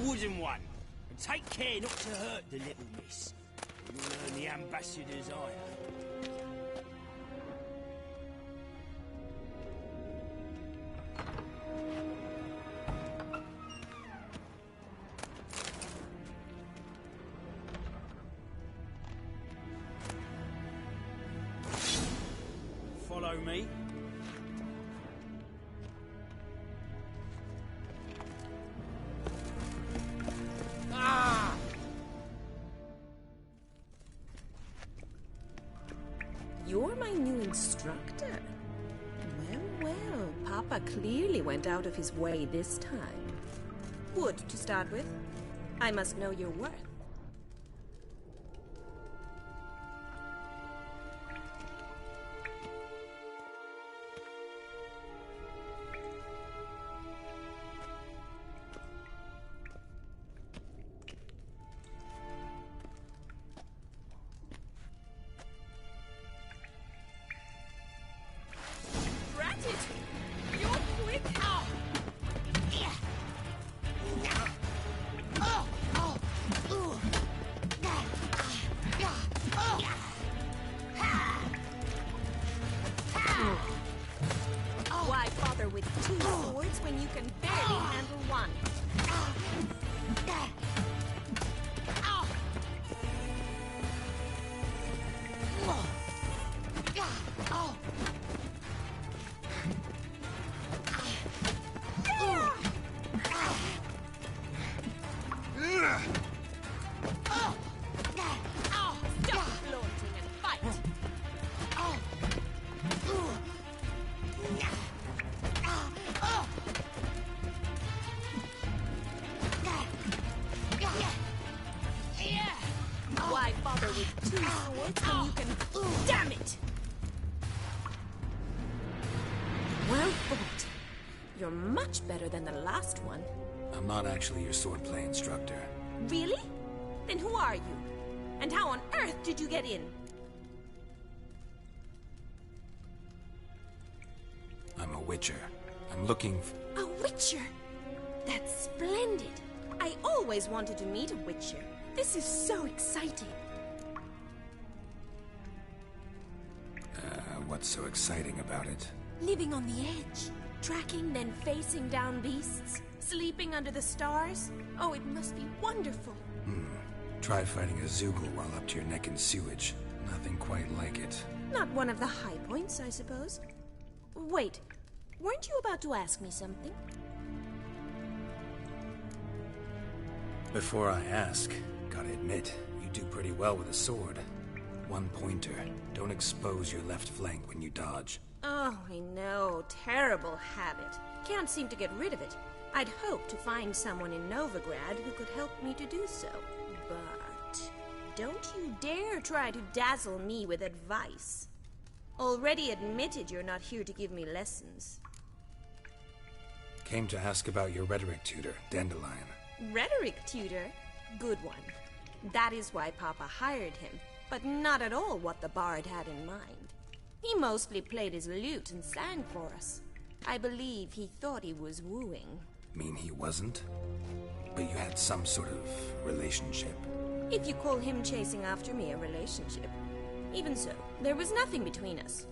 Wooden one, and take care not to hurt the little miss. You'll earn the ambassador's ire. Follow me. You're my new instructor. Well, well, Papa clearly went out of his way this time. Wood, to start with. I must know your worth. Why bother with two swords when you can barely handle one? Stop flaunting and fight! Why bother with two swords when you can... Damn it! Well fought. You're much better than the last one. I'm not actually your swordplay instructor. Really? Then who are you? And how on earth did you get in? I'm a witcher. I'm looking A witcher? That's splendid. I always wanted to meet a witcher. This is so exciting. What's so exciting about it? Living on the edge. Tracking, then facing down beasts. Sleeping under the stars. Oh, it must be wonderful. Try fighting a Zoogle while up to your neck in sewage. Nothing quite like it. Not one of the high points, I suppose. Wait, weren't you about to ask me something? Before I ask, gotta admit, you do pretty well with a sword. One pointer. Don't expose your left flank when you dodge. Oh, I know. Terrible habit. Can't seem to get rid of it. I'd hoped to find someone in Novigrad who could help me to do so. But don't you dare try to dazzle me with advice. Already admitted you're not here to give me lessons. Came to ask about your rhetoric tutor, Dandelion. Rhetoric tutor? Good one. That is why Papa hired him, but not at all what the bard had in mind. He mostly played his lute and sang for us. I believe he thought he was wooing. Mean he wasn't? But you had some sort of relationship. If you call him chasing after me a relationship. Even so, there was nothing between us.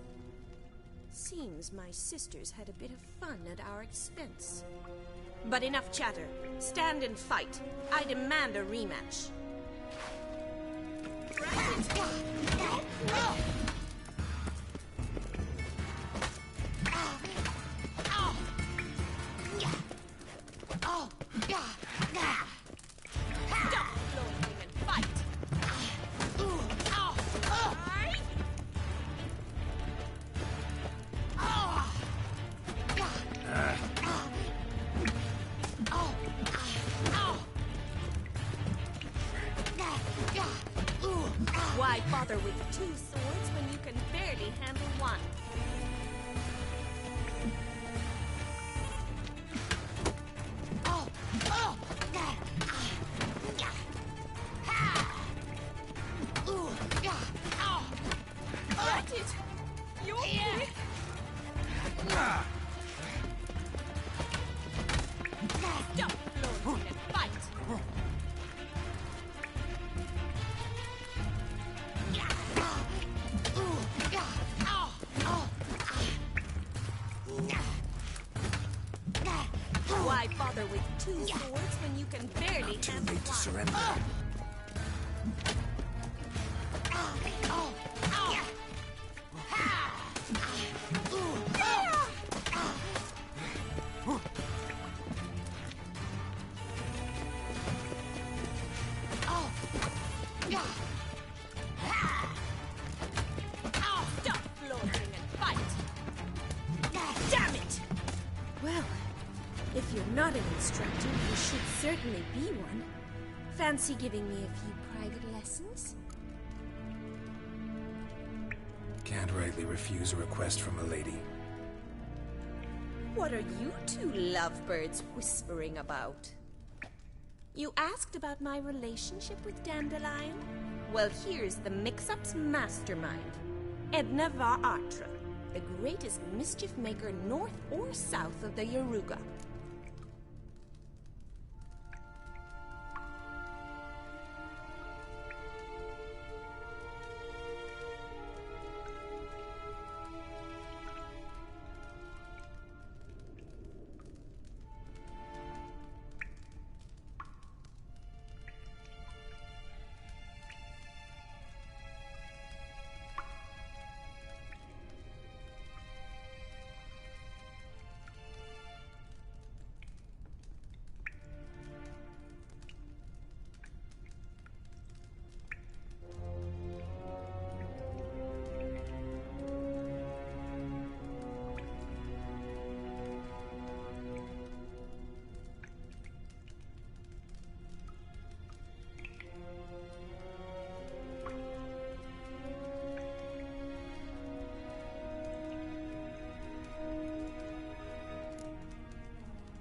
Seems my sisters had a bit of fun at our expense. But enough chatter. Stand and fight. I demand a rematch. Why bother with two swords when you can barely handle one? Got it! You're quick! Stop floating and fight! Why bother with two swords when you can barely Too handle late to one? surrender. Stop floating and fight! Damn it! Well, if you're not an instructor, you should certainly be one. Fancy giving me a few private lessons? Can't rightly refuse a request from a lady. What are you two lovebirds whispering about? You asked about my relationship with Dandelion? Well, here's the mix-up's mastermind. Edna var Atra, the greatest mischief maker north or south of the Yaruga.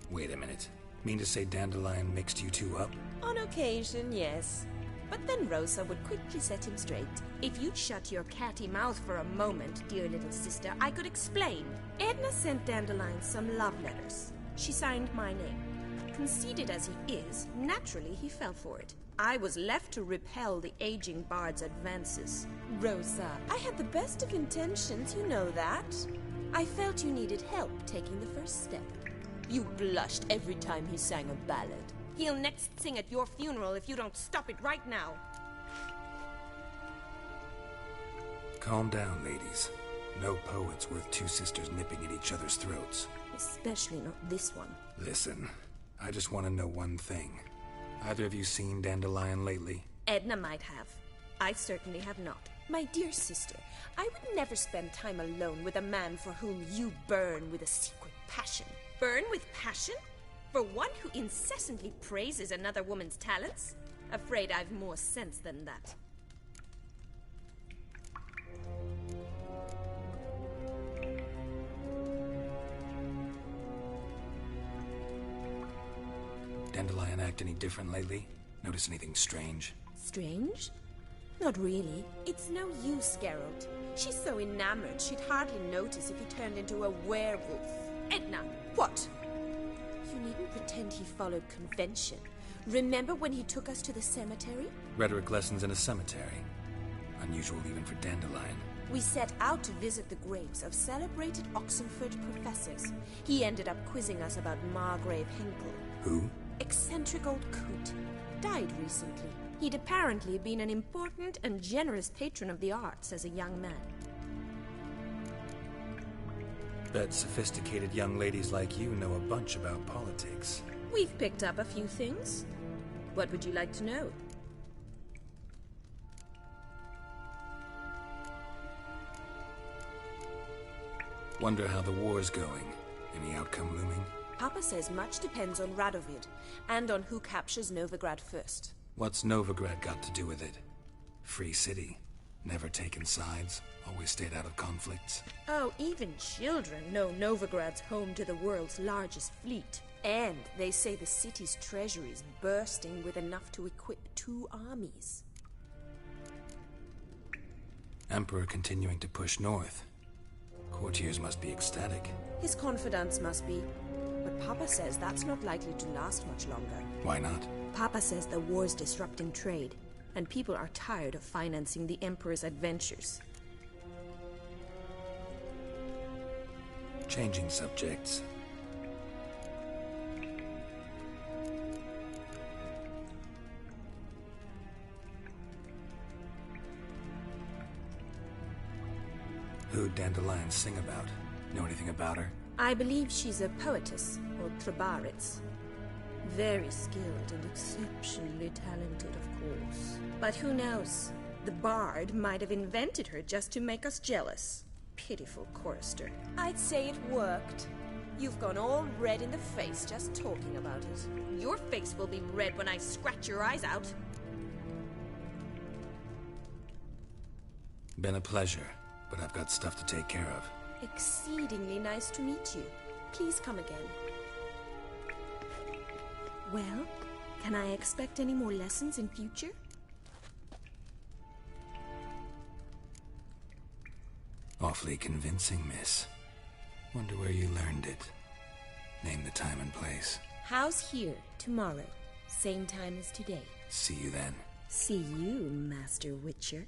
Wait a minute. Mean to say Dandelion mixed you two up? On occasion, yes. But then Rosa would quickly set him straight. If you'd shut your catty mouth for a moment, dear little sister, I could explain. Edna sent Dandelion some love letters. She signed my name. Conceited as he is, naturally he fell for it. I was left to repel the aging bard's advances. Rosa, I had the best of intentions, you know that. I felt you needed help taking the first step. You blushed every time he sang a ballad. He'll next sing at your funeral if you don't stop it right now. Calm down, ladies. No poet's worth two sisters nipping at each other's throats. Especially not this one. Listen, I just want to know one thing. Either of you seen Dandelion lately? Edna might have. I certainly have not. My dear sister, I would never spend time alone with a man for whom you burn with a secret passion. Burn with passion? For one who incessantly praises another woman's talents? Afraid I've more sense than that. Dandelion act any different lately? Notice anything strange? Strange? Not really. It's no use, Geralt. She's so enamored she'd hardly notice if he turned into a werewolf. Edna! What? You needn't pretend he followed convention. Remember when he took us to the cemetery? Rhetoric lessons in a cemetery. Unusual even for Dandelion. We set out to visit the graves of celebrated Oxenford professors. He ended up quizzing us about Margrave Henkel. Who? Eccentric old coot. Died recently. He'd apparently been an important and generous patron of the arts as a young man. Bet sophisticated young ladies like you know a bunch about politics. We've picked up a few things. What would you like to know? Wonder how the war's going. Any outcome looming? Papa says much depends on Radovid, and on who captures Novigrad first. What's Novigrad got to do with it? Free city. Never taken sides. Always stayed out of conflicts. Oh, even children know Novigrad's home to the world's largest fleet. And they say the city's treasury is bursting with enough to equip 2 armies. Emperor continuing to push north. Courtiers must be ecstatic. His confidants must be. But Papa says that's not likely to last much longer. Why not? Papa says the war's disrupting trade, and people are tired of financing the Emperor's adventures. Changing subjects. Who'd Dandelion sing about? Know anything about her? I believe she's a poetess, or Trebaritz. Very skilled and exceptionally talented, of course. But who knows? The bard might have invented her just to make us jealous. Pitiful chorister. I'd say it worked. You've gone all red in the face just talking about it. Your face will be red when I scratch your eyes out. Been a pleasure, but I've got stuff to take care of. Exceedingly nice to meet you. Please come again. Well, can I expect any more lessons in future? Awfully convincing, miss. Wonder where you learned it. Name the time and place. House here, tomorrow. Same time as today. See you then. See you, Master Witcher.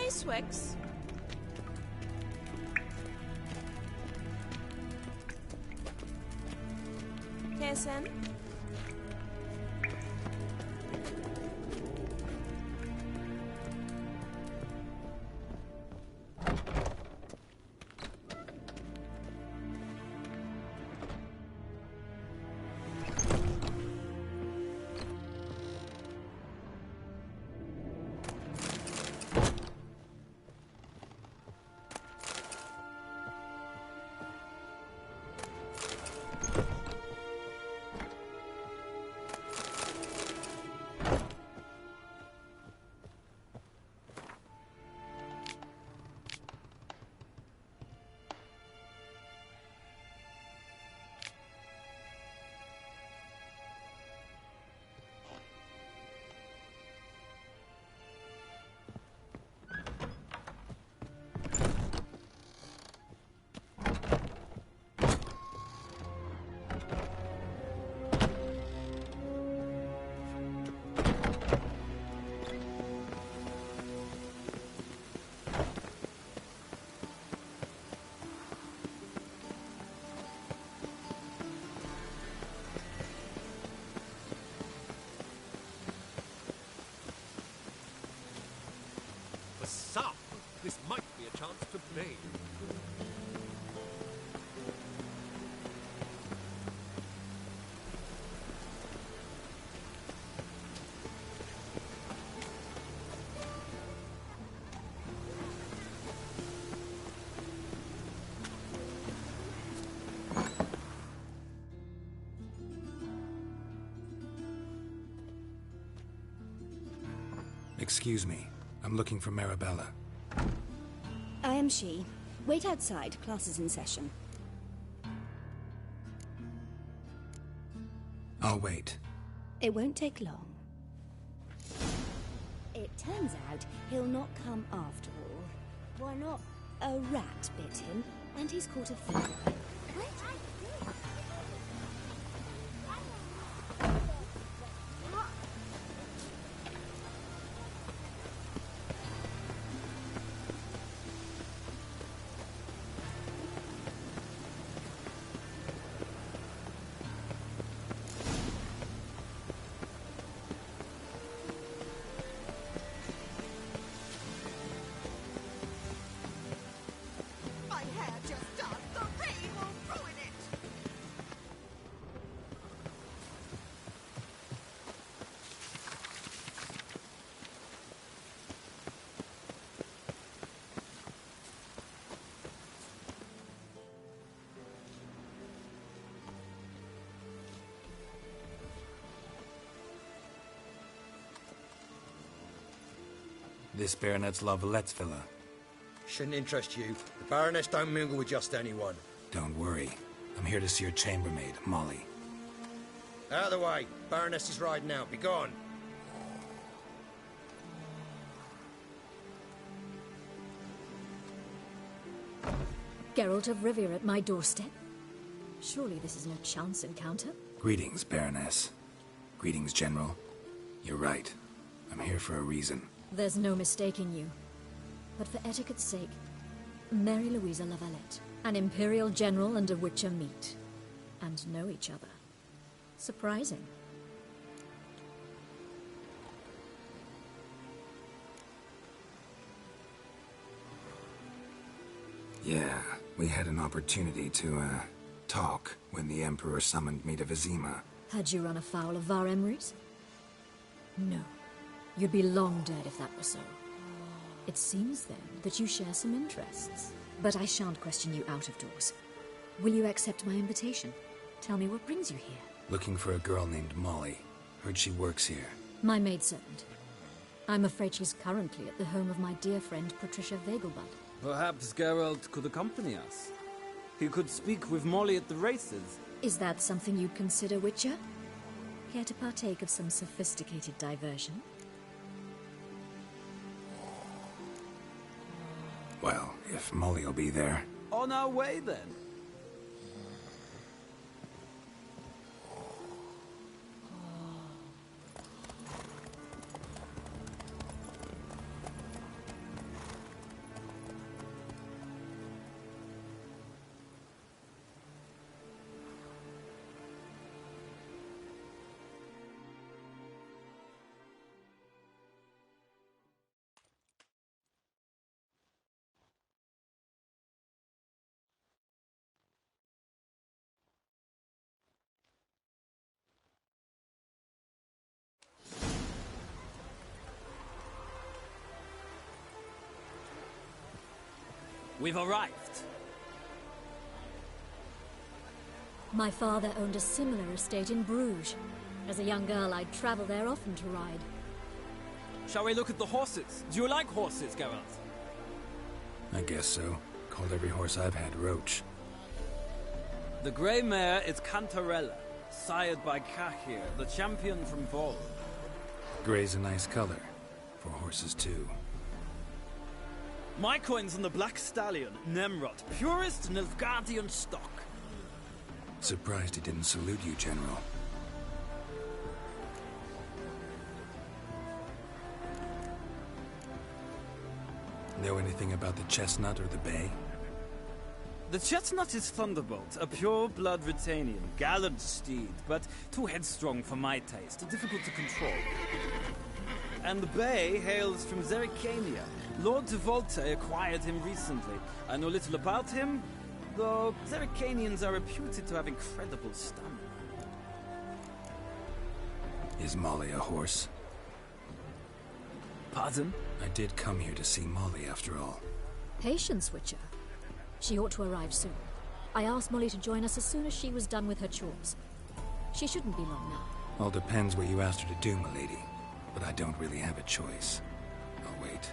Swix. Kessen. be. Excuse me. I'm looking for Marabella. I am she. Wait outside. Class is in session. I'll wait. It won't take long. It turns out he'll not come after all. Why not? A rat bit him, and he's caught a fever. My hair just does. The rain will ruin it. This Baronet's Lavallette's villa. Shouldn't interest you. The Baroness don't mingle with just anyone. Don't worry. I'm here to see your chambermaid, Molly. Out of the way. Baroness is riding out. Be gone. Geralt of Rivia at my doorstep? Surely this is no chance encounter? Greetings, Baroness. Greetings, General. You're right. I'm here for a reason. There's no mistaking you. But for etiquette's sake, Mary Louisa Lavalette, an Imperial General and a Witcher meet, and know each other. Surprising. Yeah, we had an opportunity to, talk when the Emperor summoned me to Vizima. Had you run afoul of Var Emrys? No. You'd be long dead if that were so. It seems, then, that you share some interests. But I shan't question you out of doors. Will you accept my invitation? Tell me what brings you here. Looking for a girl named Molly. Heard she works here. My maidservant. I'm afraid she's currently at the home of my dear friend Patricia Vegelbud. Perhaps Geralt could accompany us. He could speak with Molly at the races. Is that something you'd consider, Witcher? Care to partake of some sophisticated diversion? Well, if Molly will be there. On our way, then. We've arrived. My father owned a similar estate in Bruges. As a young girl, I'd travel there often to ride. Shall we look at the horses? Do you like horses, Geralt? I guess so. Called every horse I've had Roach. The grey mare is Cantarella, sired by Cahir, the champion from Vol. Grey's a nice color. For horses, too. My coin's on the Black Stallion, Nemrod, purest Nilfgaardian stock. Surprised he didn't salute you, General. Know anything about the Chestnut or the Bay? The Chestnut is Thunderbolt, a pure-blood Britannian, gallant steed, but too headstrong for my taste, difficult to control. And the Bay hails from Zerikania, Lord de Volte acquired him recently. I know little about him, though Zerricanians are reputed to have incredible stamina. Is Molly a horse? Pardon? I did come here to see Molly, after all. Patience, Witcher. She ought to arrive soon. I asked Molly to join us as soon as she was done with her chores. She shouldn't be long now. All depends what you asked her to do, milady. But I don't really have a choice. I'll wait.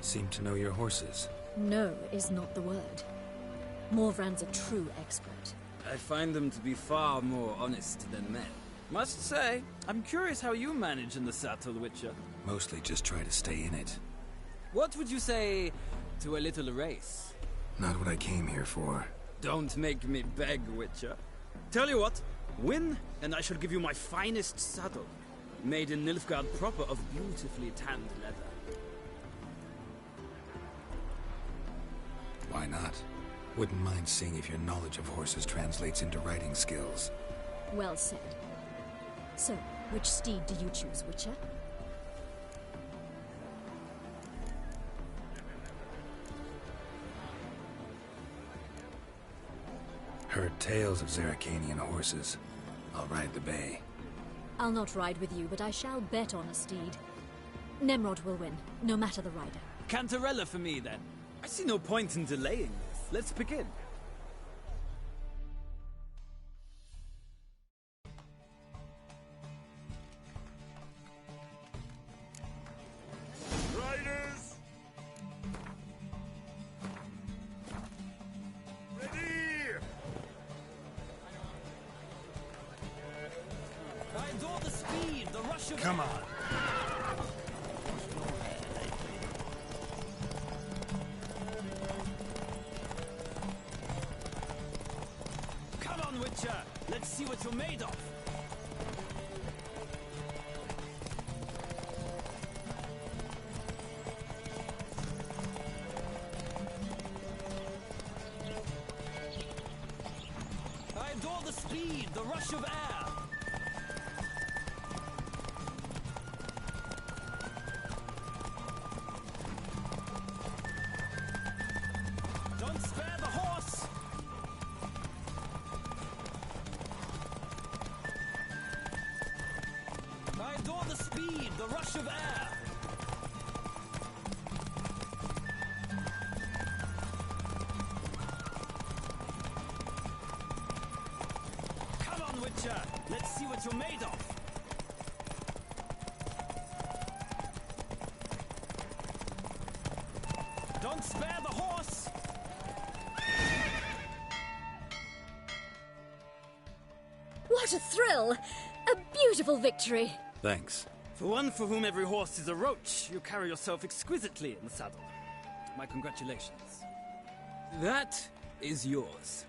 Seem to know your horses. No is not the word. Morvran's a true expert. I find them to be far more honest than men. Must say, I'm curious how you manage in the saddle, Witcher. Mostly just try to stay in it. What would you say to a little race? Not what I came here for. Don't make me beg, Witcher. Tell you what, win, and I shall give you my finest saddle. Made in Nilfgaard proper of beautifully tanned leather. Why not? Wouldn't mind seeing if your knowledge of horses translates into riding skills. Well said. So, which steed do you choose, Witcher? Heard tales of Zerricanian horses. I'll ride the bay. I'll not ride with you, but I shall bet on a steed. Nemrod will win, no matter the rider. Cantarella for me, then. I see no point in delaying this. Let's begin. Riders! Ready! I adore the speed, the rush of... Come on. Come on, Witcher! Let's see what you're made of! I adore the speed, the rush of air! Don't spare the horse! I adore the speed, the rush of air! Come on, Witcher! Let's see what you're made of! Don't spare the horse! What a thrill! A beautiful victory! Thanks. For one for whom every horse is a roach, you carry yourself exquisitely in the saddle. My congratulations. That is yours.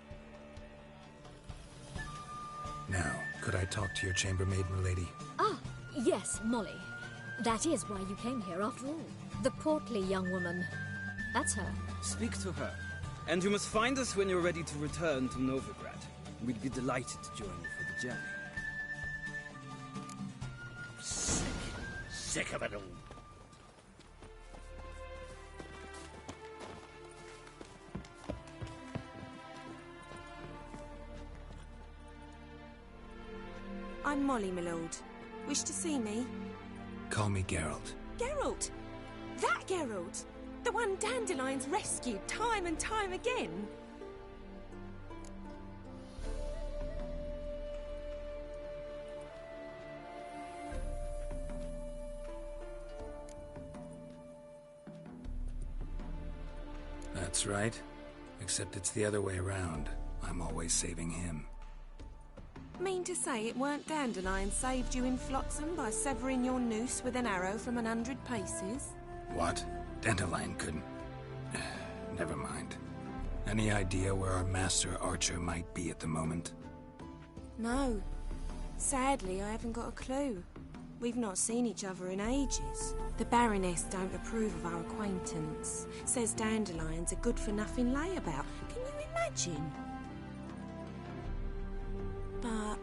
Now, could I talk to your chambermaid, milady? Ah, yes, Molly. That is why you came here after all. The portly young woman. That's her. Speak to her. And you must find us when you're ready to return to Novigrad. We'd be delighted to join you for the journey. Sick of it all. I'm Molly, my lord. Wish to see me? Call me Geralt. Geralt! That Geralt! The one Dandelion's rescued time and time again! That's right. Except it's the other way around. I'm always saving him. Mean to say it weren't Dandelion saved you in Flotsam by severing your noose with an arrow from 100 paces? What? Dandelion couldn't... Never mind. Any idea where our master archer might be at the moment? No. Sadly, I haven't got a clue. We've not seen each other in ages. The Baroness don't approve of our acquaintance. Says Dandelion's a good-for-nothing layabout. Can you imagine? But...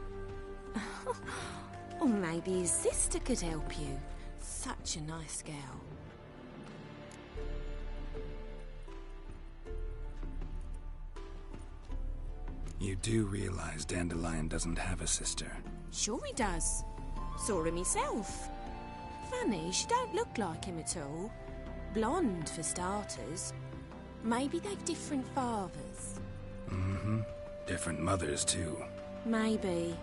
or maybe his sister could help you. such a nice girl. You do realize Dandelion doesn't have a sister? Sure he does. Saw him himself. Funny, she don't look like him at all. Blonde, for starters. Maybe they've different fathers. Mm-hmm. Different mothers, too. Maybe.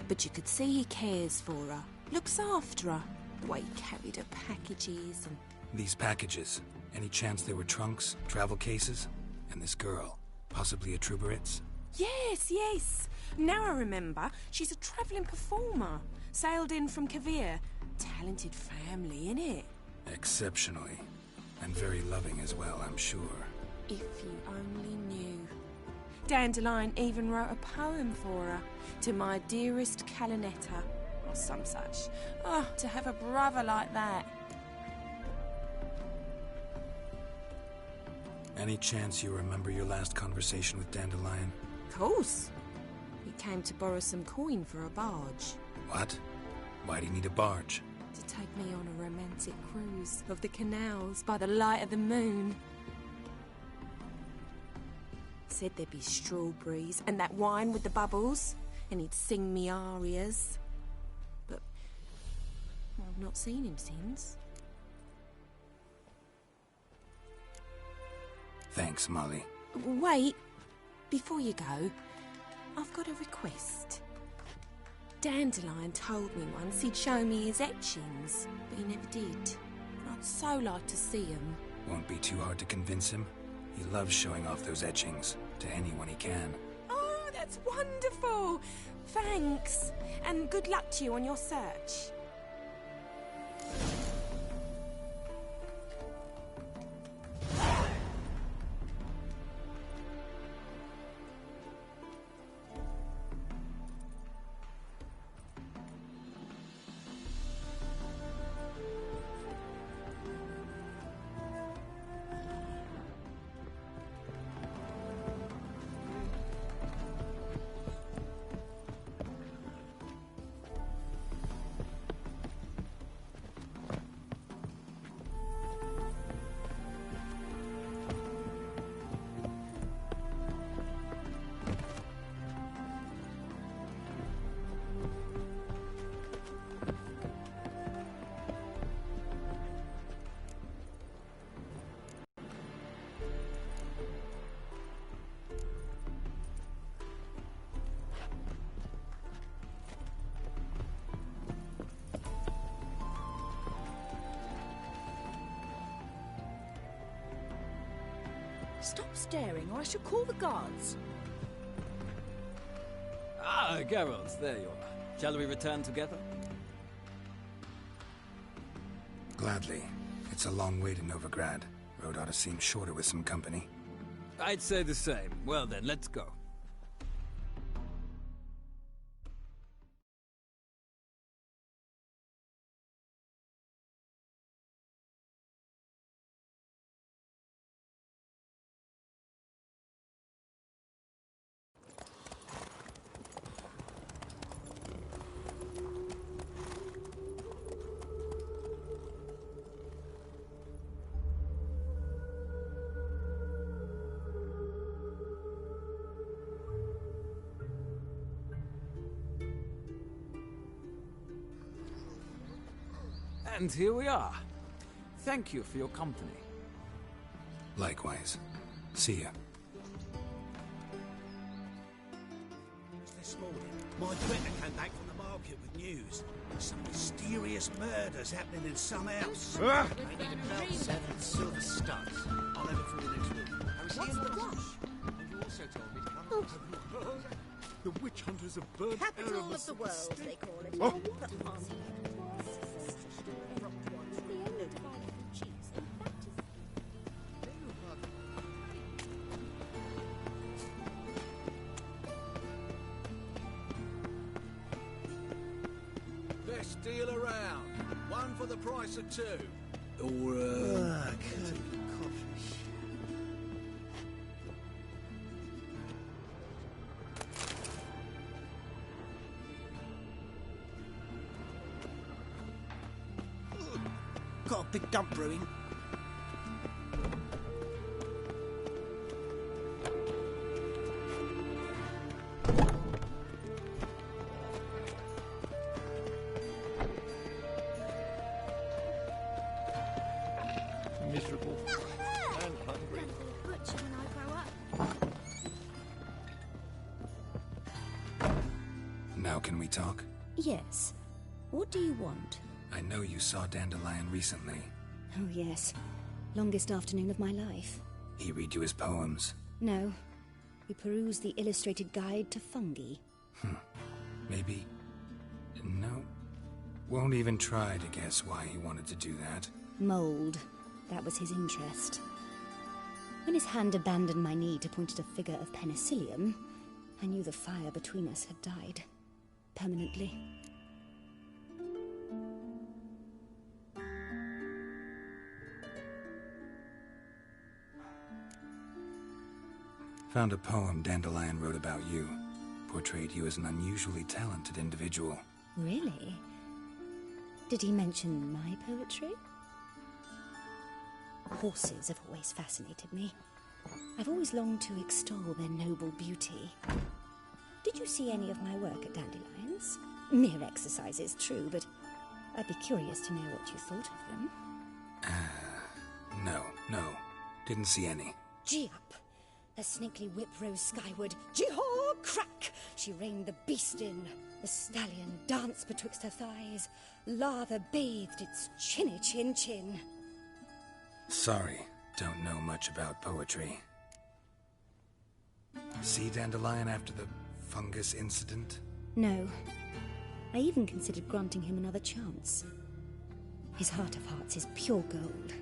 But you could see he cares for her. Looks after her. The way he carried her packages and... These packages, any chance they were trunks, travel cases? And this girl, possibly a Truberitz? Yes, yes. Now I remember. She's a travelling performer. Sailed in from Kavir. Talented family, innit? Exceptionally. And very loving as well, I'm sure. If you only knew. Dandelion even wrote a poem for her. To my dearest Calinetta. Or some such. Oh, to have a brother like that. Any chance you remember your last conversation with Dandelion? Of course. He came to borrow some coin for a barge. What? Why do you need a barge? To take me on a romantic cruise of the canals by the light of the moon. Said there'd be strawberries and that wine with the bubbles, and he'd sing me arias. But I've not seen him since. Thanks, Molly. Wait, before you go, I've got a request. Dandelion told me once he'd show me his etchings, but he never did. I'd so like to see them. Won't be too hard to convince him. He loves showing off those etchings to anyone he can. Oh, that's wonderful! Thanks, and good luck to you on your search. Stop staring, or I shall call the guards. Ah, Geralt, there you are. Shall we return together? Gladly. It's a long way to Novigrad. Road ought to seem shorter with some company. I'd say the same. Well then, let's go. And here we are. Thank you for your company. Likewise. See ya. This morning, my Twitter came back from the market with news. Some mysterious murders happening in some house. I need a belt set with silver studs. I'll have it for you next week. What's the rush? And you also told me to come. The witch hunters have burned Capital of the world, they call it. Oh. Best deal around. One for the price of two. Or, Got a big dump brewing. Miserable and hungry. Butcher when I grow up. Now can we talk? Yes. What do you want? I know you saw Dandelion recently. Oh, yes. Longest afternoon of my life. He read you his poems. No. We perused the illustrated guide to fungi. Maybe... No. Won't even try to guess why he wanted to do that. Mold. That was his interest. When his hand abandoned my knee to point at a figure of penicillium, I knew the fire between us had died. Permanently. Found a poem Dandelion wrote about you. Portrayed you as an unusually talented individual. Really? Did he mention my poetry? Horses have always fascinated me. I've always longed to extol their noble beauty. Did you see any of my work at Dandelions? Mere exercises, true, but I'd be curious to know what you thought of them. No. Didn't see any. Gee up! The snaky whip rose skyward. Jee-haw! Crack! She reined the beast in. The stallion danced betwixt her thighs. Lather bathed its chinny chin. Sorry, don't know much about poetry. See Dandelion after the fungus incident? No. I even considered granting him another chance. His heart of hearts is pure gold.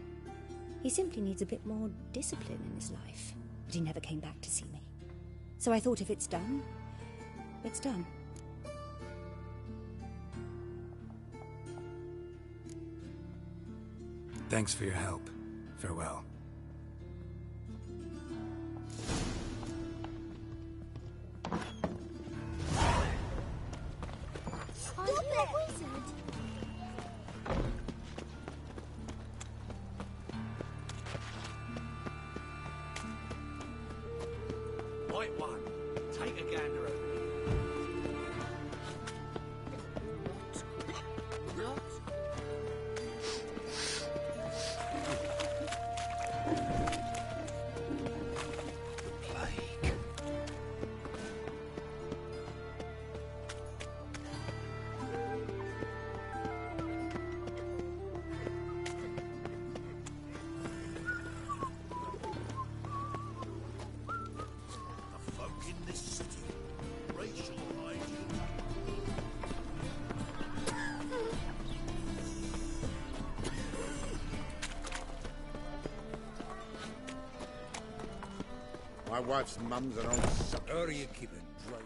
He simply needs a bit more discipline in his life. But he never came back to see me. So I thought if it's done, it's done. Thanks for your help. Farewell. Are you a wizard? Right one. Take a gander over My wife's mum's an old sucker. How are you keeping dry?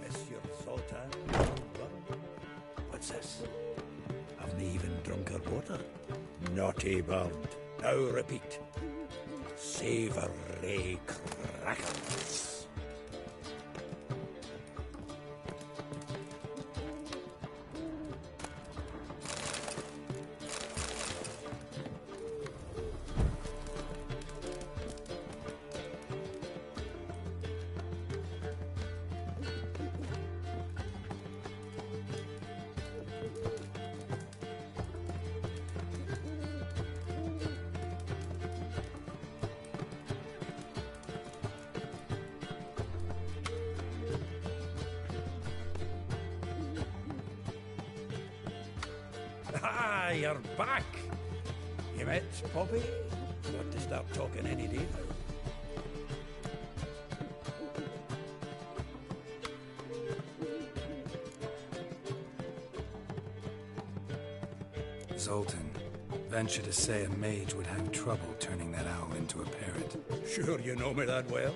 Monsieur Sultan? What's this? Haven't even drunk her water. Naughty bird. Now repeat. Savoury crackers. Ah, you're back. You met Poppy? Got to start talking any day now. Zoltan, venture to say a mage would have trouble turning that owl into a parrot. Sure you know me that well.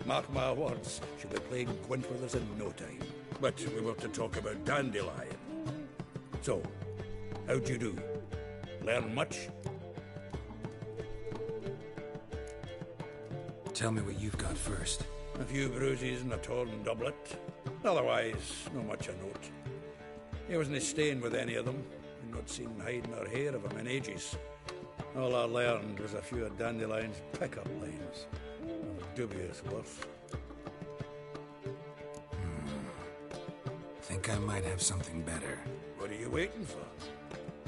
Mark my words, she'll be playing Gwent with us in no time. But we were to talk about Dandelion. So, how'd you do? Learn much? Tell me what you've got first. A few bruises and a torn doublet. Otherwise, no much a note. He wasn't staying with any of them, and not seen hide nor hair of him in ages. All I learned was a few of Dandelion's pick-up lines. Of dubious worth. Think I might have something better. What are you waiting for?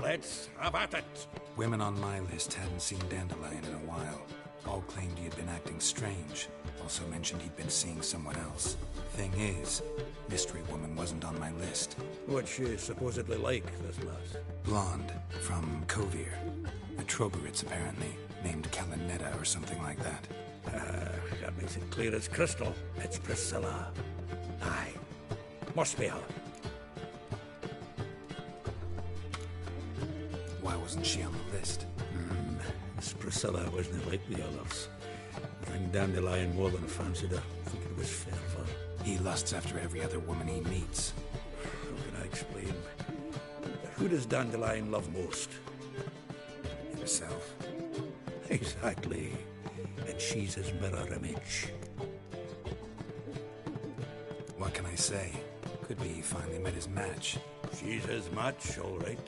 Let's have at it! Women on my list hadn't seen Dandelion in a while. All claimed he had been acting strange. Also mentioned he'd been seeing someone else. Thing is, Mystery Woman wasn't on my list. What's she supposedly like, this lass? Blonde, from Kovir. A Troberitz, apparently, named Kalinetta or something like that. That makes it clear as crystal. It's Priscilla. Aye. Must be her. Why wasn't she on the list? This Priscilla wasn't like the others. I think Dandelion more than fancied her. I think it was fervour. He lusts after every other woman he meets. How can I explain? Who does Dandelion love most? Himself. Exactly. And she's his mirror image. What can I say? Could be he finally met his match. She's his match, all right.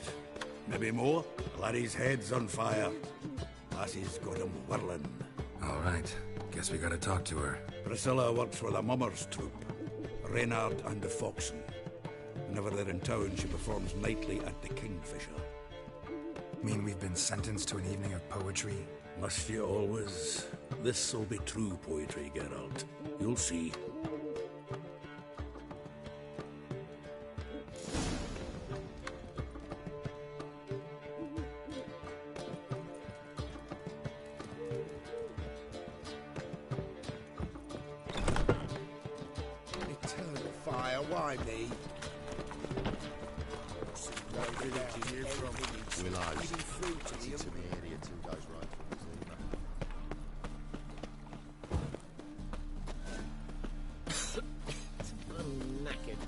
Maybe more. Laddie's head's on fire. Lassie's got him whirling. All right. Guess we gotta talk to her. Priscilla works for the Mummers troupe. Reynard and the Foxen. Whenever they're in town, she performs nightly at the Kingfisher. Mean we've been sentenced to an evening of poetry? Must you always? This'll be true poetry, Geralt. You'll see. Eternal fire, why me? Willows. Easy to me area 2 days right from Zima. I'm knackered.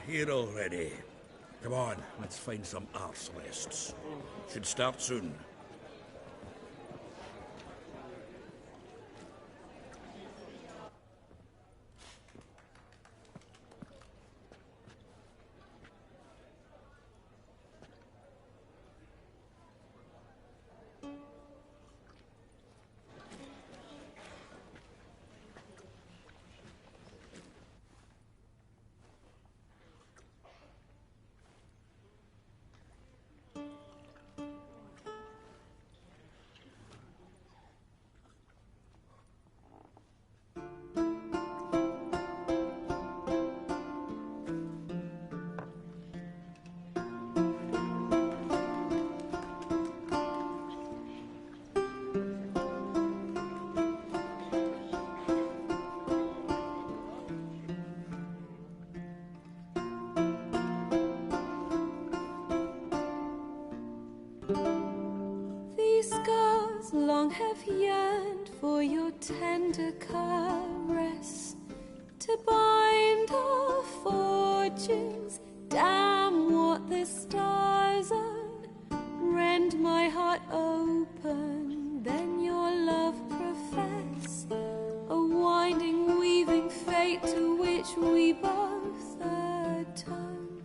Here already. Come on, let's find some arse rests. Should start soon. These scars long have yearned for your tender caress, to bind our fortunes. Damn what the stars own. Rend my heart open, then your love profess. A winding, weaving fate to which we both atone.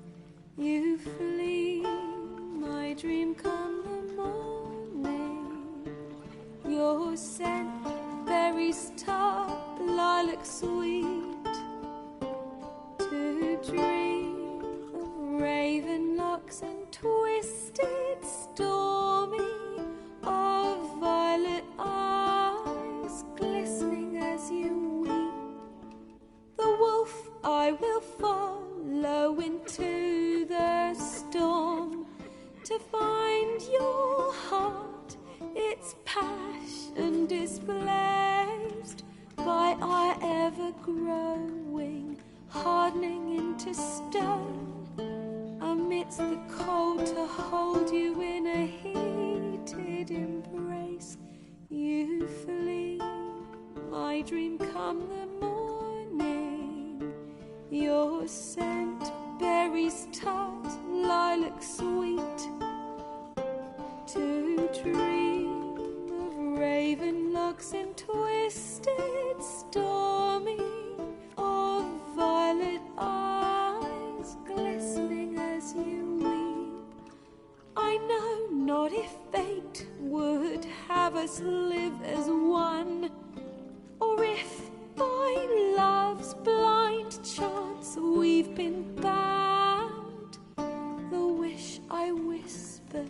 You flee, my dream come the morning. Your scent, berries tart, lilac sweet. To dream of raven locks and twisted, stormy, of violet eyes glistening as you weep. The wolf I will follow into the storm, to find your heart, its to stone, amidst the cold to hold you in a heated embrace. You flee, my dream come the morning. Your scent, berries tart, lilac sweet. To dream of raven locks and twisted stormy, of violet eyes glistening as you weep. I know not if fate would have us live as one, or if by love's blind chance we've been bound. The wish I whispered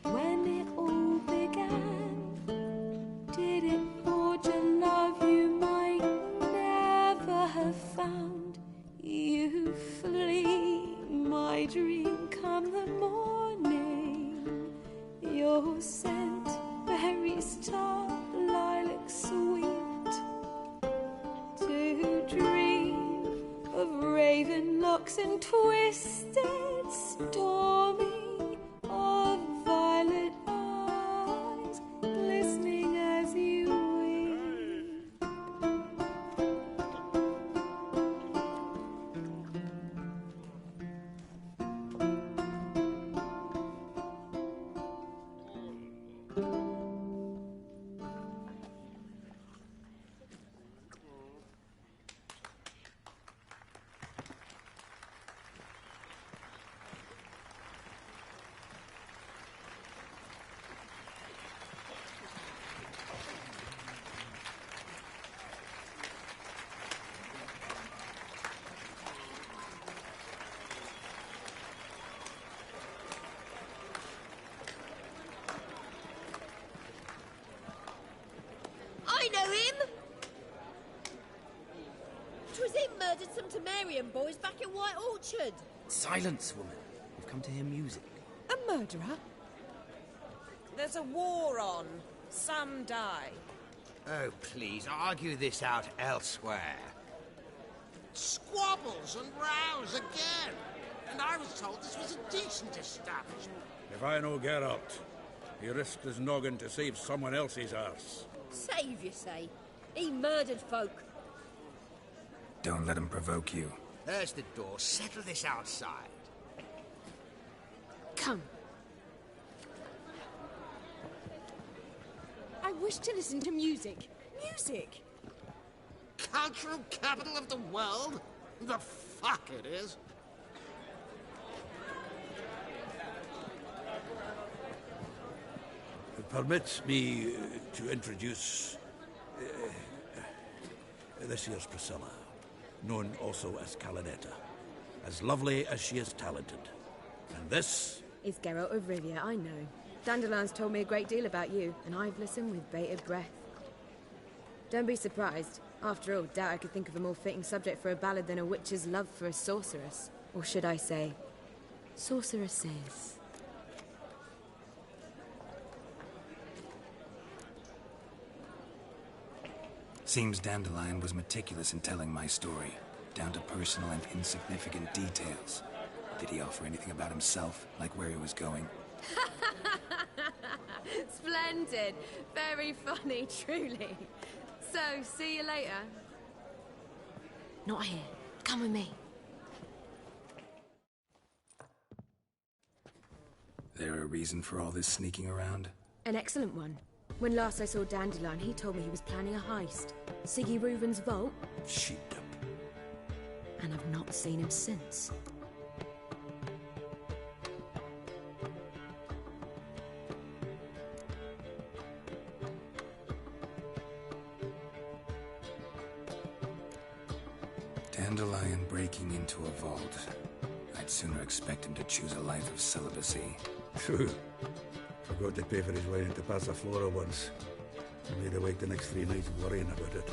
when it all began, did it forge a love you might never have found? You flee, my dream come the morning. Your scent, berries tart, lilac sweet. To dream of raven locks and twisted stormy, of violet eyes glistening as you weep. I know him! 'Twas him murdered some Temerian boys back in White Orchard. Silence, woman. We've come to hear music. A murderer? There's a war on. Some die. Oh, please, argue this out elsewhere. Squabbles and rows again. And I was told this was a decent establishment. If I know Geralt, he risked his noggin to save someone else's arse. Save, you say? He murdered folk. Don't let him provoke you. There's the door. Settle this outside. Come. I wish to listen to music. Music! Cultural capital of the world? The fuck it is. Permit me to introduce this here's Priscilla, known also as Calinetta, as lovely as she is talented. And this is Geralt of Rivia, I know. Dandelion's told me a great deal about you, and I've listened with bated breath. Don't be surprised. After all, doubt I could think of a more fitting subject for a ballad than a witch's love for a sorceress. Or should I say, sorceresses. Seems Dandelion was meticulous in telling my story, down to personal and insignificant details. Did he offer anything about himself, like where he was going? Splendid. Very funny, truly. So, see you later. Not here. Come with me. There a reason for all this sneaking around? An excellent one. When last I saw Dandelion, he told me he was planning a heist. Siggy Reuven's vault. Sheeped up. And I've not seen him since. Dandelion breaking into a vault. I'd sooner expect him to choose a life of celibacy. True. Forgot to pay for his wine at the Passaflora once. I made awake the next 3 nights worrying about it.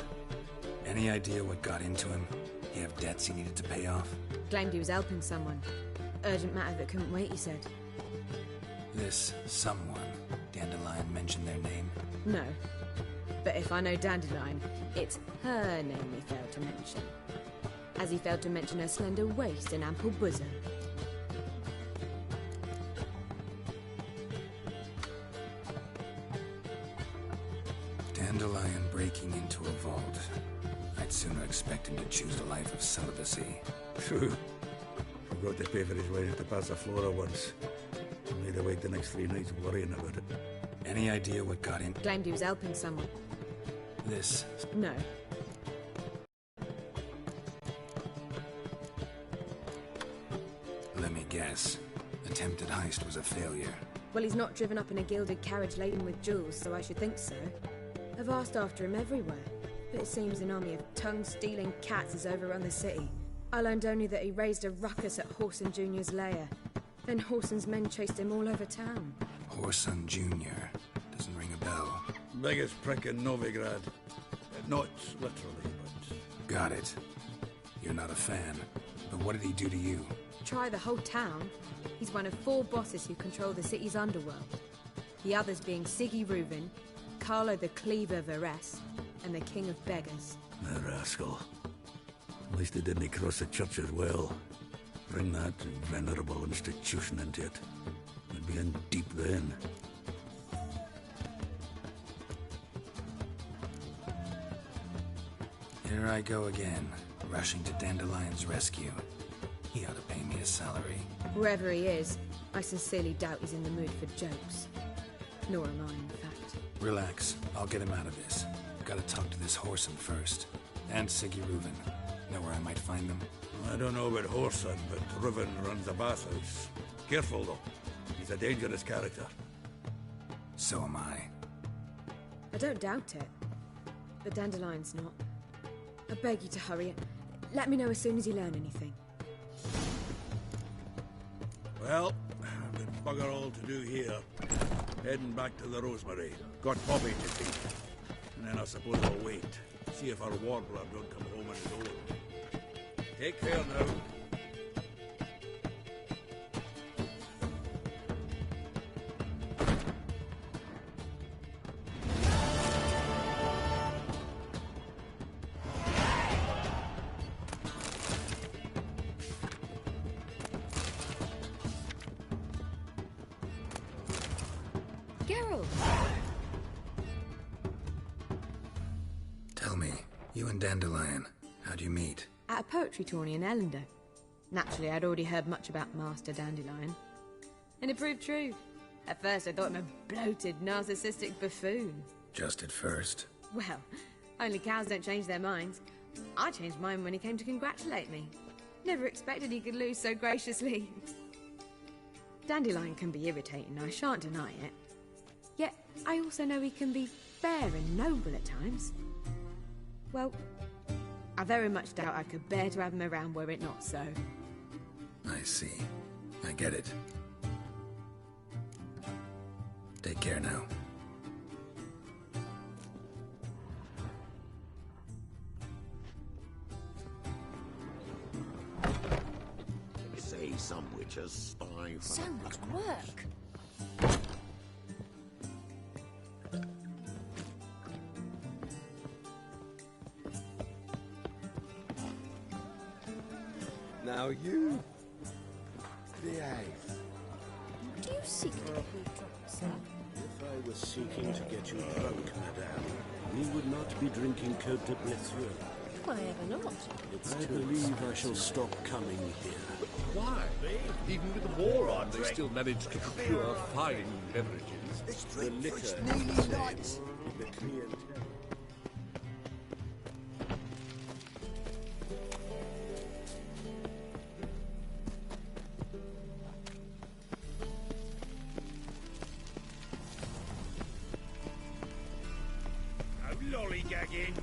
Any idea what got into him? He have debts he needed to pay off? Claimed he was helping someone. Urgent matter that couldn't wait, he said. This someone, Dandelion mentioned their name? No. But if I know Dandelion, it's her name he failed to mention. as he failed to mention her slender waist and ample bosom. Dandelion breaking into a vault. I'd sooner expect him to choose a life of celibacy. True. Forgot to pay for his way into Passaflora once. Made awake the next 3 nights worrying about it. Any idea what got him? Claimed he was helping someone. This? No. Let me guess. Attempted heist was a failure. Well, he's not driven up in a gilded carriage laden with jewels, so I should think so. I've asked after him everywhere, but it seems an army of tongue-stealing cats has overrun the city. I learned only that he raised a ruckus at Horson Jr.'s lair. Then Horson's men chased him all over town. Horson Jr. Doesn't ring a bell. Biggest prick in Novigrad. Not literally, but... Got it. You're not a fan. But what did he do to you? Try the whole town. He's one of 4 bosses who control the city's underworld. The others being Siggy Reuven, Carlo the Cleaver Varese, and the King of Beggars. The rascal. At least he didn't cross the church as well. Bring that venerable institution into it. We'd be in deep then. Here I go again, rushing to Dandelion's rescue. He ought to pay me a salary. Wherever he is, I sincerely doubt he's in the mood for jokes. Nor am I, in fact. Relax. I'll get him out of this. Gotta talk to this Horson first. And Siggy Reuven. Know where I might find them? I don't know about Horson, but Reuven runs a bathhouse. Careful, though. He's a dangerous character. So am I. I don't doubt it. But Dandelion's not. I beg you to hurry it. Let me know as soon as you learn anything. Well, I've got bugger all to do here. Heading back to the Rosemary. Got Poppy to see. And then I suppose I'll wait. See if our warbler don't come home on his own. Take care now. Geralt! Tell me, you and Dandelion, how'd you meet? At a poetry tourney in Ellender. Naturally, I'd already heard much about Master Dandelion. And it proved true. At first, I thought him a bloated, narcissistic buffoon. Just at first. Well, only cows don't change their minds. I changed mine when he came to congratulate me. Never expected he could lose so graciously. Dandelion can be irritating, I shan't deny it. Yet, I also know he can be fair and noble at times. Well, I very much doubt I could bear to have him around were it not so. I see. I get it. Take care now. Say some witches spy for... So much work. Now you behave. Do you seek to get me drunk, sir? If I was seeking to get you drunk, madame, we would not be drinking Côte de Blessure. Why ever not? I believe I shall stop coming here. Why? Even with the war on, they still manage to procure fine beverages. The liquor, the clientele. No lollygagging.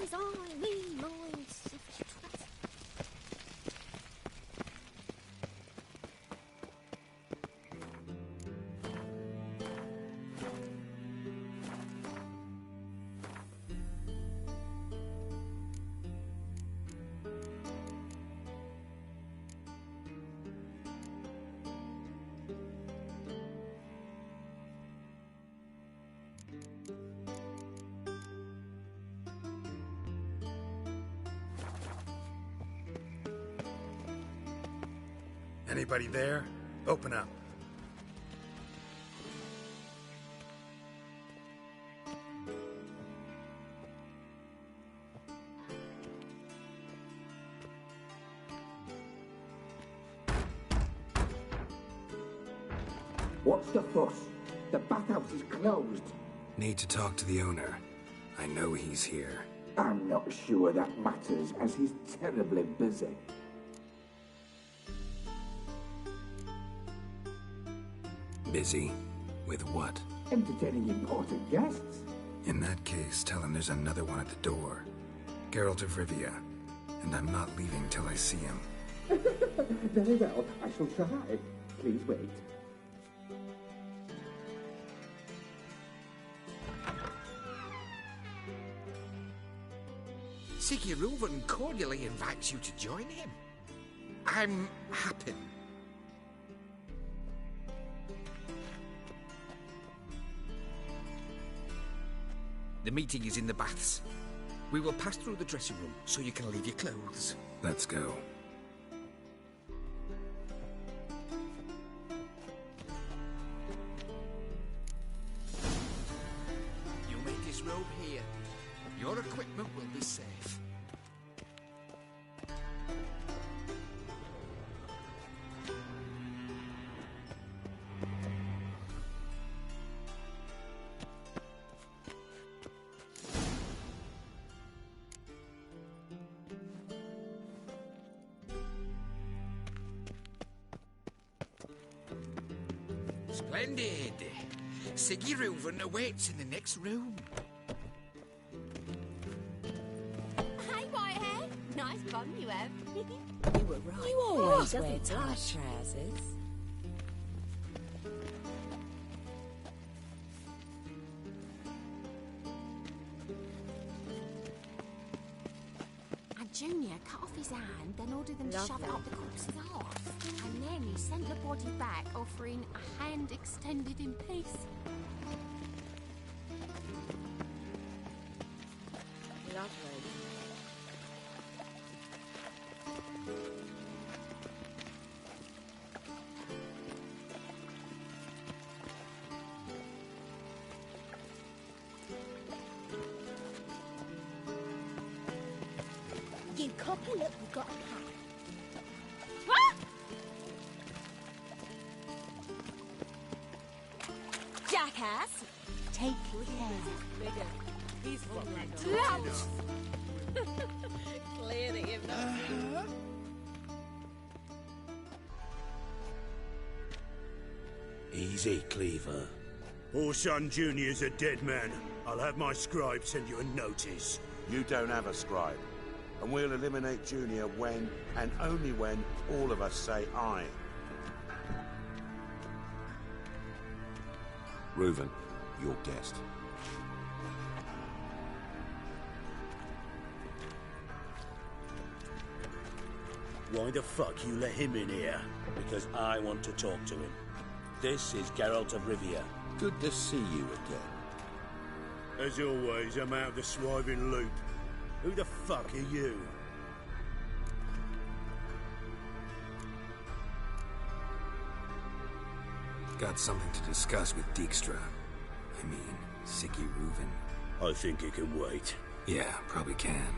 eyes, I, me, mine. Anybody there? Open up. What's the fuss? The bathhouse is closed. Need to talk to the owner. I know he's here. I'm not sure that matters, as he's terribly busy. Busy? With what? Entertaining important guests. In that case, tell him there's another one at the door. Geralt of Rivia. And I'm not leaving till I see him. Very well, I shall try. Please wait. Siggy Reuven cordially invites you to join him. I'm happy. The meeting is in the baths. We will pass through the dressing room so you can leave your clothes. Let's go. You'll make this robe here. Your equipment will be safe. Splendid. Siggy Reuven awaits in the next room. Hey, Whitehead. Nice bum you have. You were right. You always wear tight trousers. And Junior cut off his hand, then ordered them to shove it up the corpse's arse. And then he sent the body back, offering a hand extended in peace. Lovely. You cocky look, we've got a pack. Jackass! Take care. He's Clearly, if not. Easy, Cleaver. Orson Jr.'s a dead man. I'll have my scribe send you a notice. You don't have a scribe. And we'll eliminate Junior when, and only when, all of us say aye. Reuven, your guest. Why the fuck you let him in here? Because I want to talk to him. This is Geralt of Rivia. Good to see you again. As always, I'm out of the swiving loop. Who the fuck are you? Got something to discuss with Dijkstra. I mean, Siggy Reuven. I think it can wait. Yeah, probably can.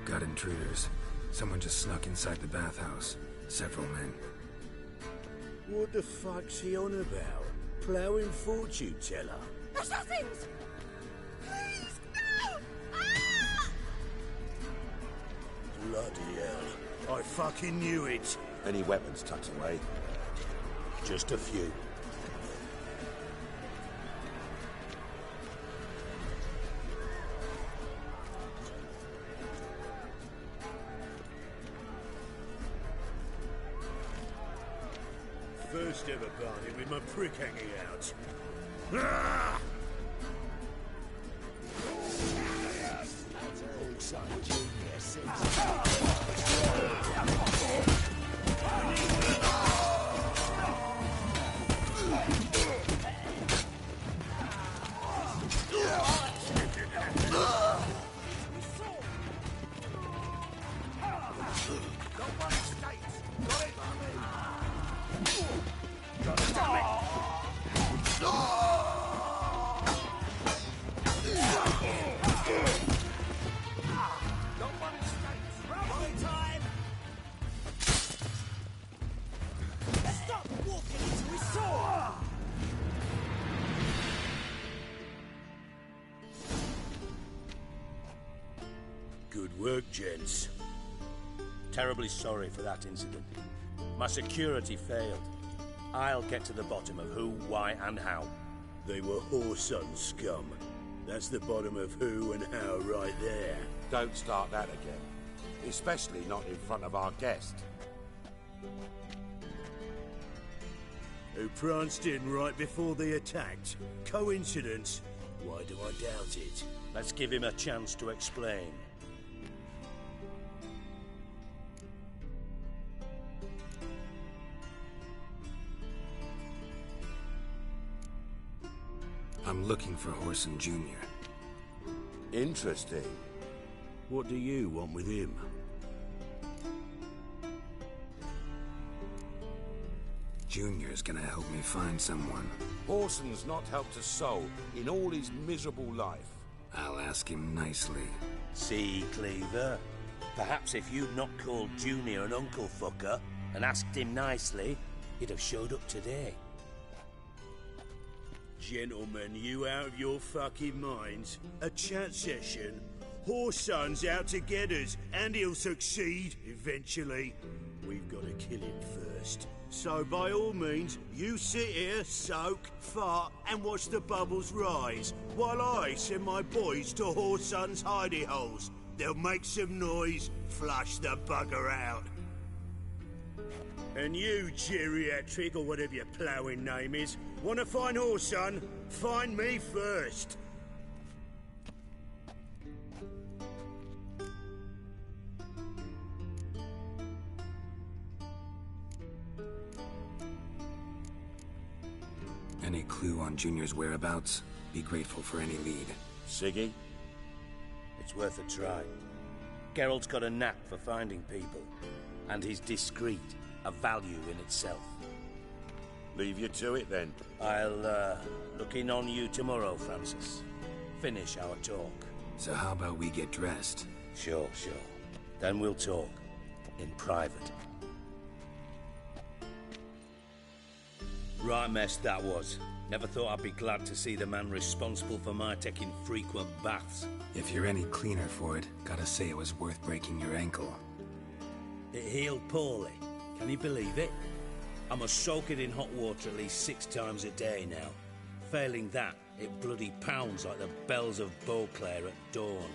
Got intruders. Someone just snuck inside the bathhouse. Several men. What the fuck's he on about? Ploughing fortune teller? Assassins! Please, no! Ah! Bloody hell. I fucking knew it. Any weapons tucked away? Just a few. Just ever barney with my prick hanging out. Ah! Good work, gents. Terribly sorry for that incident. My security failed. I'll get to the bottom of who, why, and how. They were whoreson scum. That's the bottom of who and how right there. Don't start that again. Especially not in front of our guest. Who pranced in right before they attacked. Coincidence? Why do I doubt it? Let's give him a chance to explain. I'm looking for Whoreson Jr. Interesting. What do you want with him? Junior's gonna help me find someone. Whoreson's not helped a soul in all his miserable life. I'll ask him nicely. See, Cleaver? Perhaps if you'd not called Junior an uncle fucker and asked him nicely, he'd have showed up today. Gentlemen, you out of your fucking minds? A chat session? Whoreson's out to get us, and he'll succeed eventually. We've got to kill him first. So by all means, you sit here, soak, fart, and watch the bubbles rise, while I send my boys to Whoreson's hidey holes. They'll make some noise, flush the bugger out. And you, geriatric, or whatever your ploughing name is, want to find Whoreson? Find me first. Any clue on Junior's whereabouts? Be grateful for any lead. Siggy? It's worth a try. Geralt's got a knack for finding people, and he's discreet, a value in itself. Leave you to it, then. I'll, look in on you tomorrow, Francis. Finish our talk. So how about we get dressed? Sure. Then we'll talk. In private. Right mess that was. Never thought I'd be glad to see the man responsible for my taking frequent baths. If you're any cleaner for it, gotta say it was worth breaking your ankle. It healed poorly. Can you believe it? I must soak it in hot water at least 6 times a day now. Failing that, it bloody pounds like the bells of Beauclair at dawn.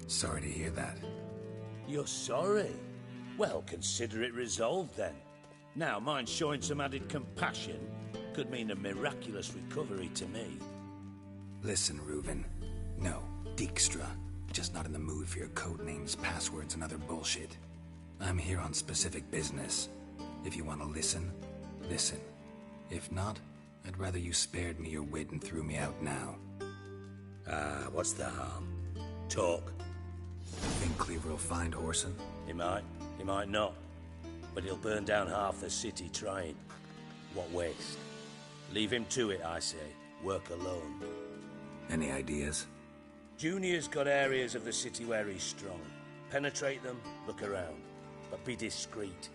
Sorry to hear that. You're sorry? Well, consider it resolved then. Now, mind showing some added compassion could mean a miraculous recovery to me. Listen, Reuven. No, Dijkstra. Just not in the mood for your code names, passwords, and other bullshit. I'm here on specific business. If you want to listen, listen. If not, I'd rather you spared me your wit and threw me out now. What's the harm? Talk. Think Cleaver will find Whoreson? He might not. But he'll burn down half the city trying. What waste? Leave him to it, I say. Work alone. Any ideas? Junior's got areas of the city where he's strong. Penetrate them, look around. But be discreet.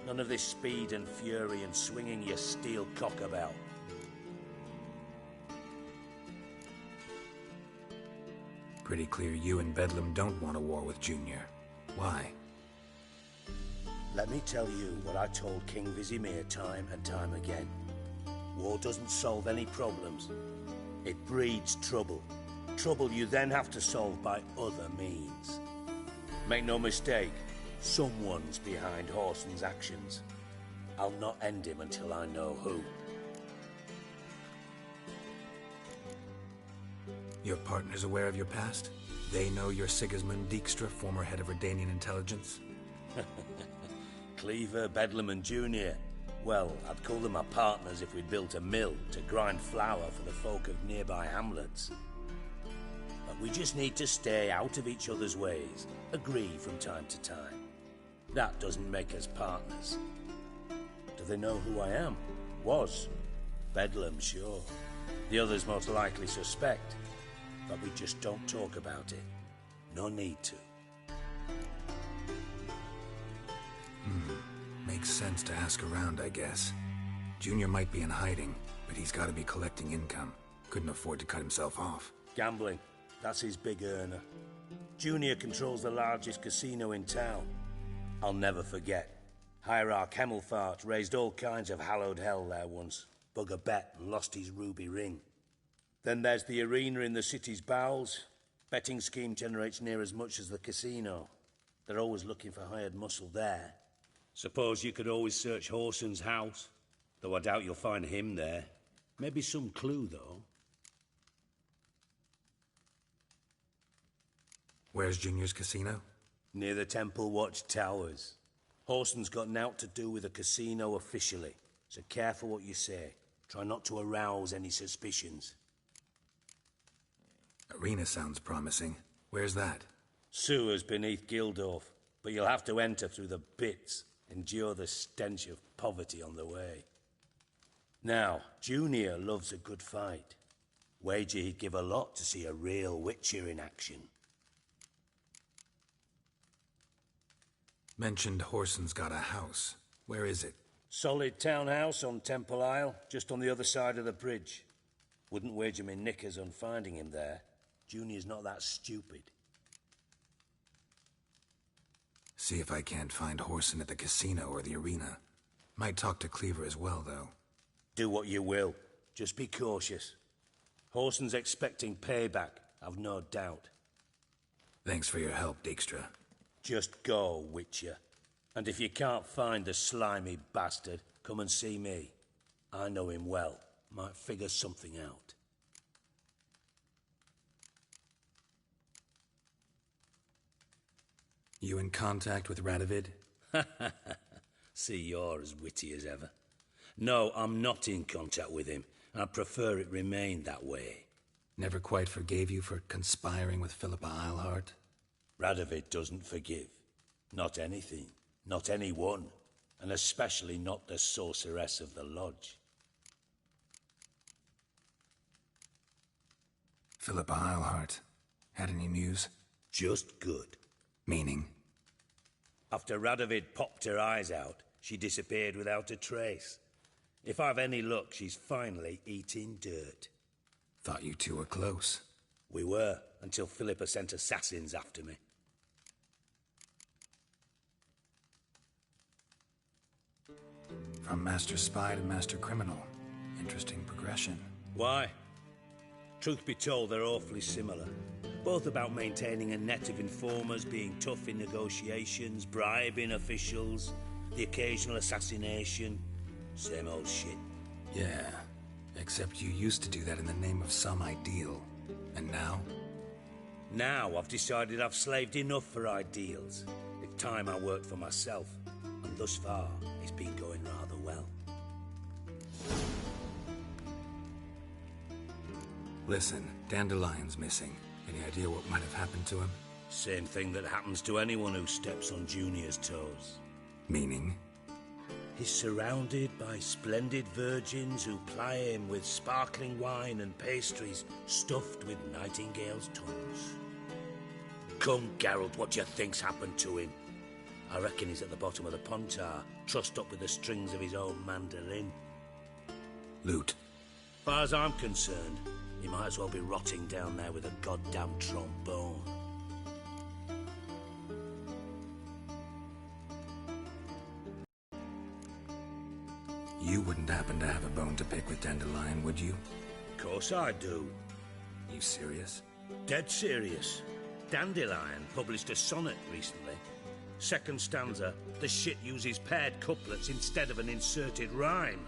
None of this speed and fury and swinging your steel cock about. Pretty clear you and Bedlam don't want a war with Junior. Why? Let me tell you what I told King Vizimir time and time again. War doesn't solve any problems. It breeds trouble. Trouble you then have to solve by other means. Make no mistake, someone's behind Whoreson's actions. I'll not end him until I know who. Your partner's aware of your past? They know you're Sigismund Dijkstra, former head of Redanian intelligence? Cleaver, Bedlam and Junior. Well, I'd call them my partners if we'd built a mill to grind flour for the folk of nearby hamlets. But we just need to stay out of each other's ways, agree from time to time. That doesn't make us partners. Do they know who I am? Was. Bedlam, sure. The others most likely suspect. But we just don't talk about it. No need to. Makes sense to ask around, I guess. Junior might be in hiding, but he's got to be collecting income. Couldn't afford to cut himself off. Gambling. That's his big earner. Junior controls the largest casino in town. I'll never forget. Hierarch Hemmelfart raised all kinds of hallowed hell there once. Bug a bet and lost his ruby ring. Then there's the arena in the city's bowels. Betting scheme generates near as much as the casino. They're always looking for hired muscle there. Suppose you could always search Whoreson's house, though I doubt you'll find him there. Maybe some clue, though. Where's Junior's casino? Near the Temple Watch Towers. Whoreson's got naught to do with the casino officially, so careful what you say. Try not to arouse any suspicions. Arena sounds promising. Where's that? Sewers beneath Gildorf, but you'll have to enter through the bits. Endure the stench of poverty on the way. Now, Junior loves a good fight. Wager he'd give a lot to see a real Witcher in action. Mentioned Whoreson's got a house. Where is it? Solid townhouse on Temple Isle, just on the other side of the bridge. Wouldn't wager me knickers on finding him there. Junior's not that stupid. See if I can't find Whoreson at the casino or the arena. Might talk to Cleaver as well, though. Do what you will. Just be cautious. Whoreson's expecting payback, I've no doubt. Thanks for your help, Dijkstra. Just go, Witcher. And if you can't find the slimy bastard, come and see me. I know him well. Might figure something out. You in contact with Radovid? See, you're as witty as ever. No, I'm not in contact with him. I prefer it remain that way. Never quite forgave you for conspiring with Philippa Eilhart? Radovid doesn't forgive. Not anything. Not anyone. And especially not the sorceress of the lodge. Philippa Eilhart. Had any news? Just good. Meaning? After Radovid popped her eyes out, she disappeared without a trace. If I've any luck, she's finally eating dirt. Thought you two were close. We were, until Philippa sent assassins after me. From Master Spy to Master Criminal. Interesting progression. Why? Truth be told, they're awfully similar. Both about maintaining a net of informers, being tough in negotiations, bribing officials, the occasional assassination. Same old shit. Yeah, except you used to do that in the name of some ideal. And now? Now I've decided I've slaved enough for ideals. It's time I worked for myself. And thus far, it's been going rather well. Listen, Dandelion's missing. Any idea what might have happened to him? Same thing that happens to anyone who steps on Junior's toes. Meaning? He's surrounded by splendid virgins who ply him with sparkling wine and pastries stuffed with nightingales' tongues. Come, Geralt, what do you think's happened to him? I reckon he's at the bottom of the Pontar, trussed up with the strings of his own mandolin. Loot. Far as I'm concerned, he might as well be rotting down there with a goddamn trombone. You wouldn't happen to have a bone to pick with Dandelion, would you? Of course I do. You serious? Dead serious. Dandelion published a sonnet recently. Second stanza, the shit uses paired couplets instead of an inserted rhyme.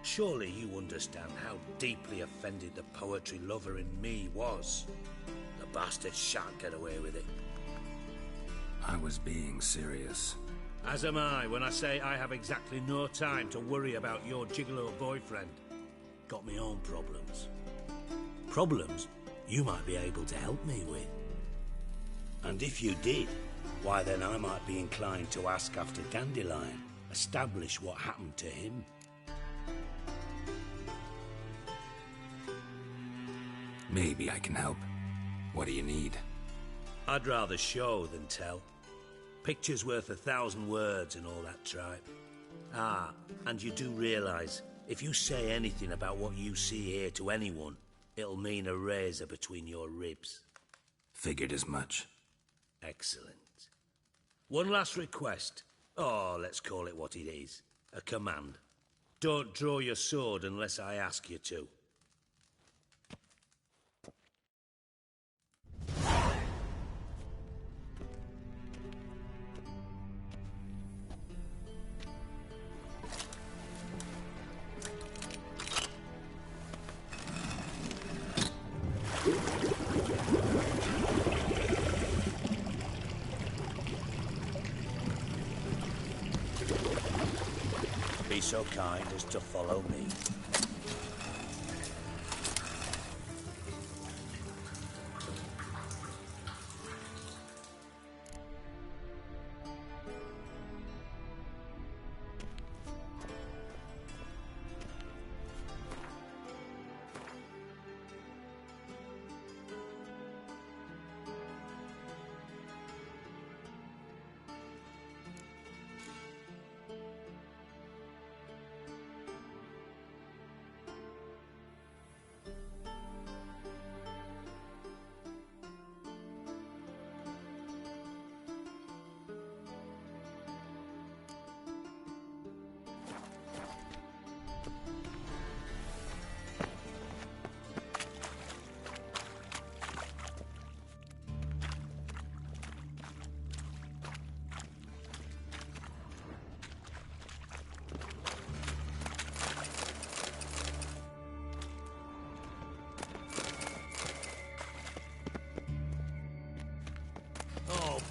Surely you understand how deeply offended the poetry lover in me was. The bastard shan't get away with it. I was being serious. As am I when I say I have exactly no time to worry about your gigolo boyfriend. Got me own problems. Problems you might be able to help me with. And if you did, why then I might be inclined to ask after Dandelion, establish what happened to him. Maybe I can help. What do you need? I'd rather show than tell. Picture's worth 1,000 words and all that tripe. Ah, and you do realise, if you say anything about what you see here to anyone, it'll mean a razor between your ribs. Figured as much. Excellent. One last request. Oh, let's call it what it is. A command. Don't draw your sword unless I ask you to. Be so kind as to follow me.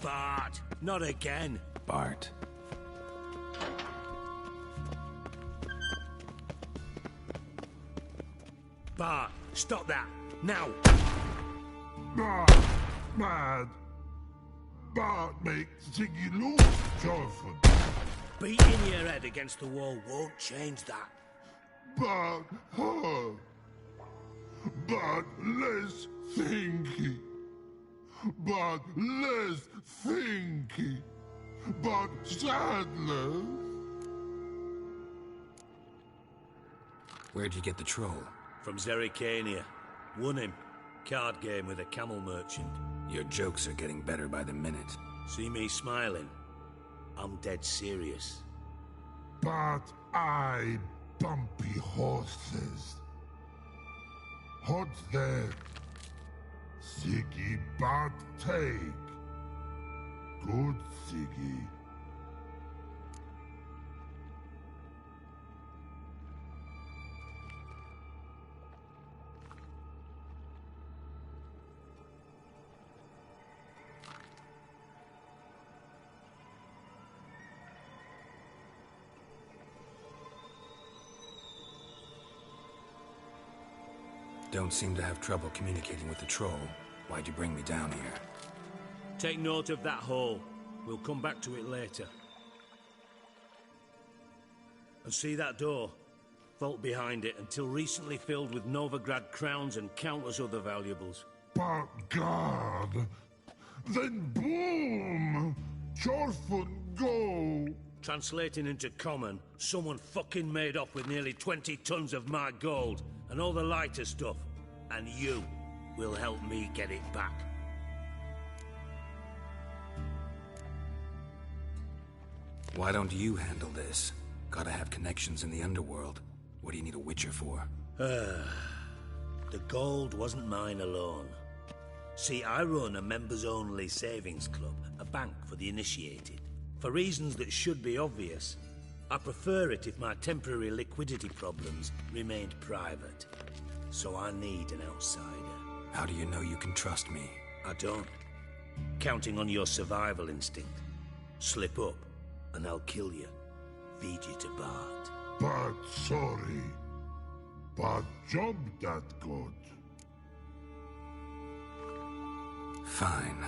Bart, not again. Bart. Bart, stop that, now. Bart, mad. Bart makes Ziggy lose, Jonathan. Beating your head against the wall won't change that. Bart, her. Bart, less thinky. But less thinky, but sadness. Where'd you get the troll? From Zerrikania. Won him. Card game with a camel merchant. Your jokes are getting better by the minute. See me smiling? I'm dead serious. But I bumpy horses. Hot there. Siggy bad take. Good Siggy. Don't seem to have trouble communicating with the troll. Why'd you bring me down here? Take note of that hole. We'll come back to it later. And see that door? Vault behind it, until recently filled with Novigrad crowns and countless other valuables. But God! Then boom! Chorfun go! Translating into common, someone fucking made off with nearly 20 tons of my gold, and all the lighter stuff. And you will help me get it back. Why don't you handle this? Gotta have connections in the underworld. What do you need a Witcher for? The gold wasn't mine alone. See, I run a members-only savings club, a bank for the initiated. For reasons that should be obvious, I prefer it if my temporary liquidity problems remained private. So I need an outsider. How do you know you can trust me? I don't. Counting on your survival instinct. Slip up, and I'll kill you. Feed you to Bart. But sorry. But job that good. Fine.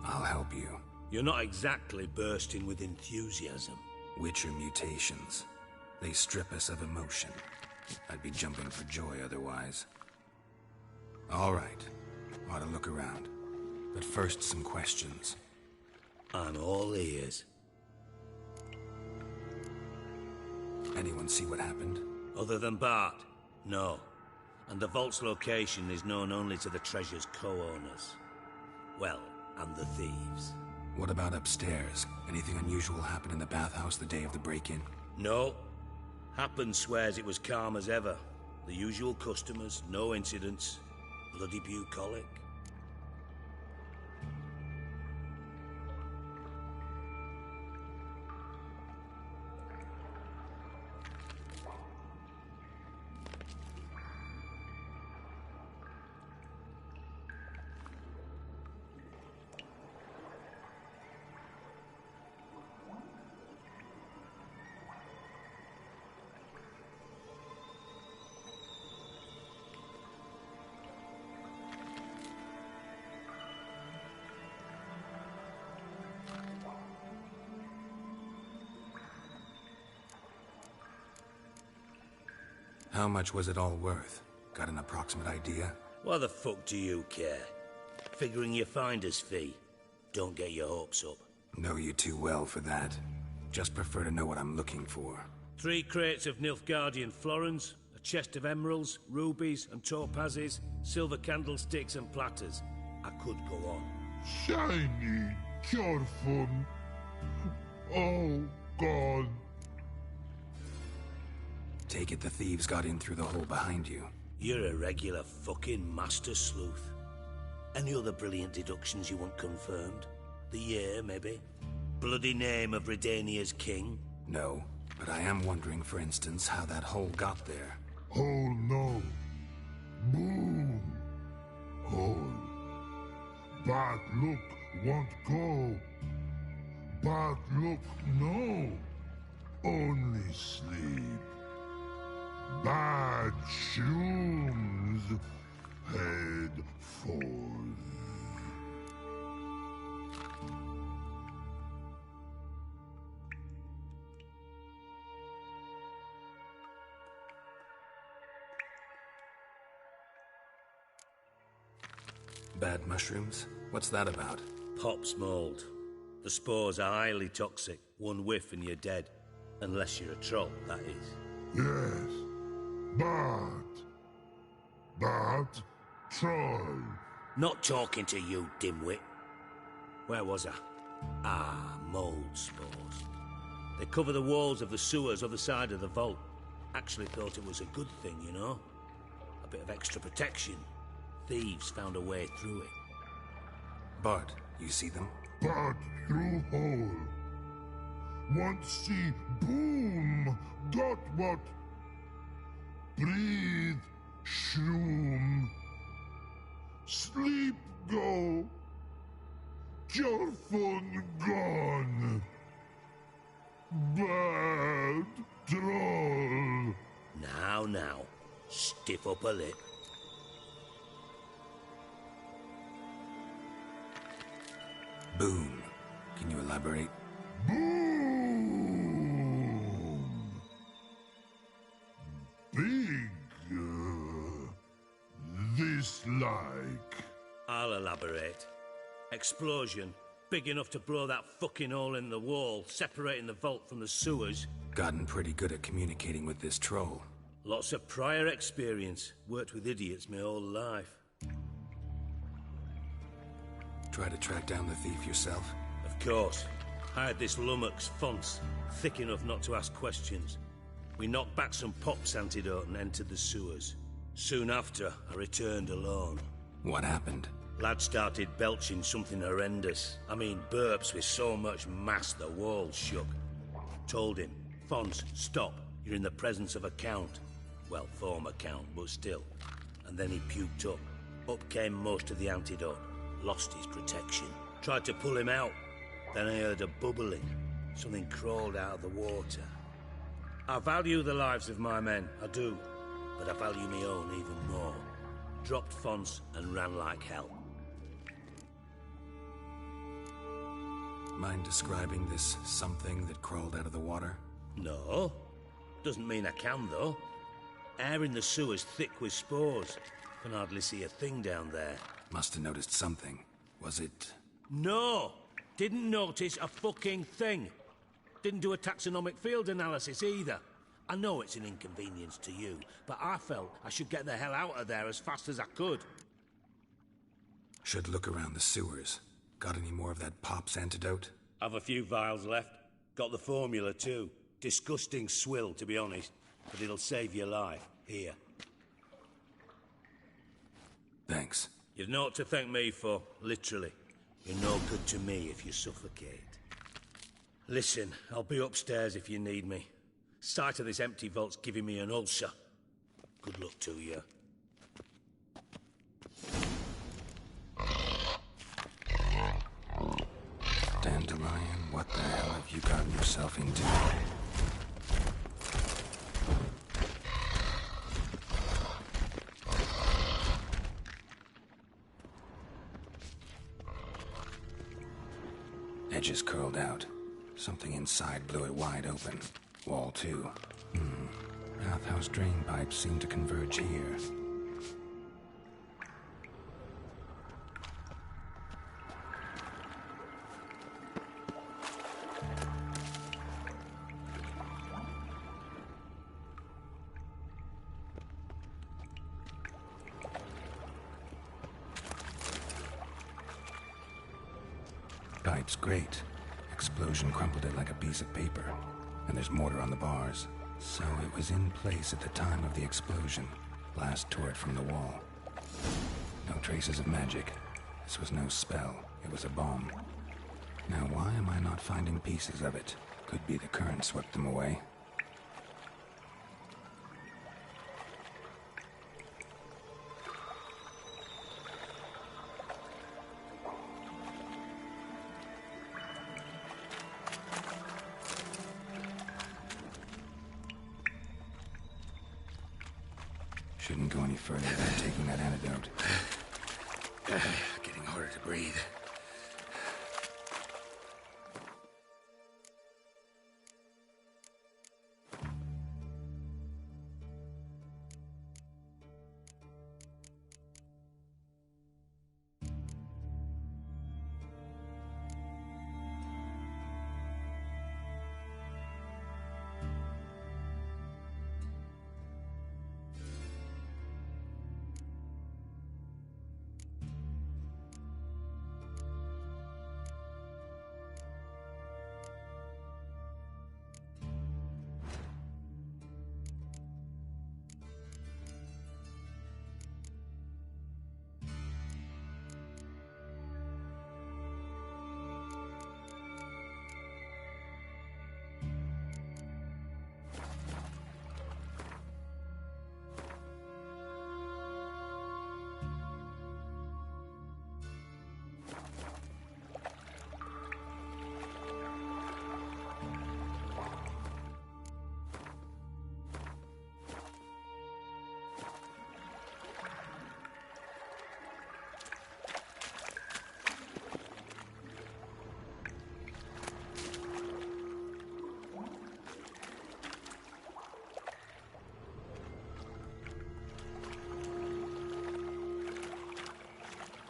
I'll help you. You're not exactly bursting with enthusiasm. Witcher mutations. They strip us of emotion. I'd be jumping for joy otherwise. All right. Ought to look around. But first, some questions. I'm all ears. Anyone see what happened? Other than Bart? No. And the vault's location is known only to the treasure's co-owners. Well, and the thieves. What about upstairs? Anything unusual happen in the bathhouse the day of the break-in? No. Happen swears it was calm as ever. The usual customers, no incidents. Bloody bucolic. How much was it all worth? Got an approximate idea? Why the fuck do you care? Figuring your finder's fee. Don't get your hopes up. Know you too well for that. Just prefer to know what I'm looking for. 3 crates of Nilfgaardian florins, a chest of emeralds, rubies and topazes, silver candlesticks and platters. I could go on. Shiny Chorfun. Oh, God. Take it the thieves got in through the hole behind you. You're a regular fucking master sleuth. Any other brilliant deductions you want confirmed? The year, maybe? Bloody name of Redania's king? No, but I am wondering, for instance, how that hole got there. Hole no. Boom. Hole. Bad look won't go. Bad look no. Only sleep. Bad shoes. Head falls. Bad mushrooms? What's that about? Pop's mold. The spores are highly toxic. One whiff and you're dead. Unless you're a troll, that is. Yes. But troll. Not talking to you, dimwit. Where was I? Ah, mold spores. They cover the walls of the sewers other side of the vault. Actually thought it was a good thing, you know? A bit of extra protection. Thieves found a way through it. Bud, you see them? But through hole. Want see boom. Got what? Breathe. Shroom. Sleep go. Your fun gone. Bad troll. Now. Stiff up a lip. Boom. Can you elaborate? Boom. Big. This like. I'll elaborate. Explosion. Big enough to blow that fucking hole in the wall, separating the vault from the sewers. Gotten pretty good at communicating with this troll. Lots of prior experience. Worked with idiots my whole life. Try to track down the thief yourself? Of course. I had this lummox Fonce, thick enough not to ask questions. We knocked back some Pop's antidote and entered the sewers. Soon after, I returned alone. What happened? Lad started belching something horrendous. I mean, burps with so much mass the walls shook. Told him, Fonce, stop. You're in the presence of a count. Well, former count, but still. And then he puked up. Up came most of the antidote. Lost his protection. Tried to pull him out. Then I heard a bubbling. Something crawled out of the water. I value the lives of my men, I do. But I value my own even more. Dropped Fonce and ran like hell. Mind describing this something that crawled out of the water? No. Doesn't mean I can, though. Air in the sewer's thick with spores. Can hardly see a thing down there. Must have noticed something. Was it... No! Didn't notice a fucking thing. Didn't do a taxonomic field analysis either. I know it's an inconvenience to you, but I felt I should get the hell out of there as fast as I could. Should look around the sewers. Got any more of that Pop's antidote? Have a few vials left. Got the formula too. Disgusting swill, to be honest. But it'll save your life. Here. Thanks. You've naught to thank me for, literally. You're no good to me if you suffocate. Listen, I'll be upstairs if you need me. Sight of this empty vault's giving me an ulcer. Good luck to you. Dandelion, what the hell have you gotten yourself into? Edges curled out. Something inside blew it wide open. Wall too. Bathhouse drain pipes seem to converge here. Pipe's great. Explosion crumpled it like a piece of paper. And there's mortar on the bars. So it was in place at the time of the explosion. Blast tore it from the wall. No traces of magic. This was no spell. It was a bomb. Now why am I not finding pieces of it? Could be the current swept them away. Shouldn't go any further without taking that antidote. Getting harder to breathe.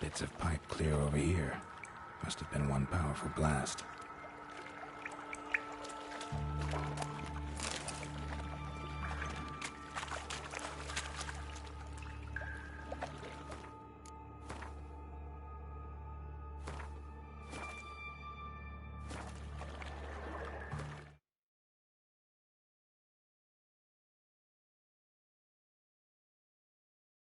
bits of pipe clear over here. Must have been one powerful blast.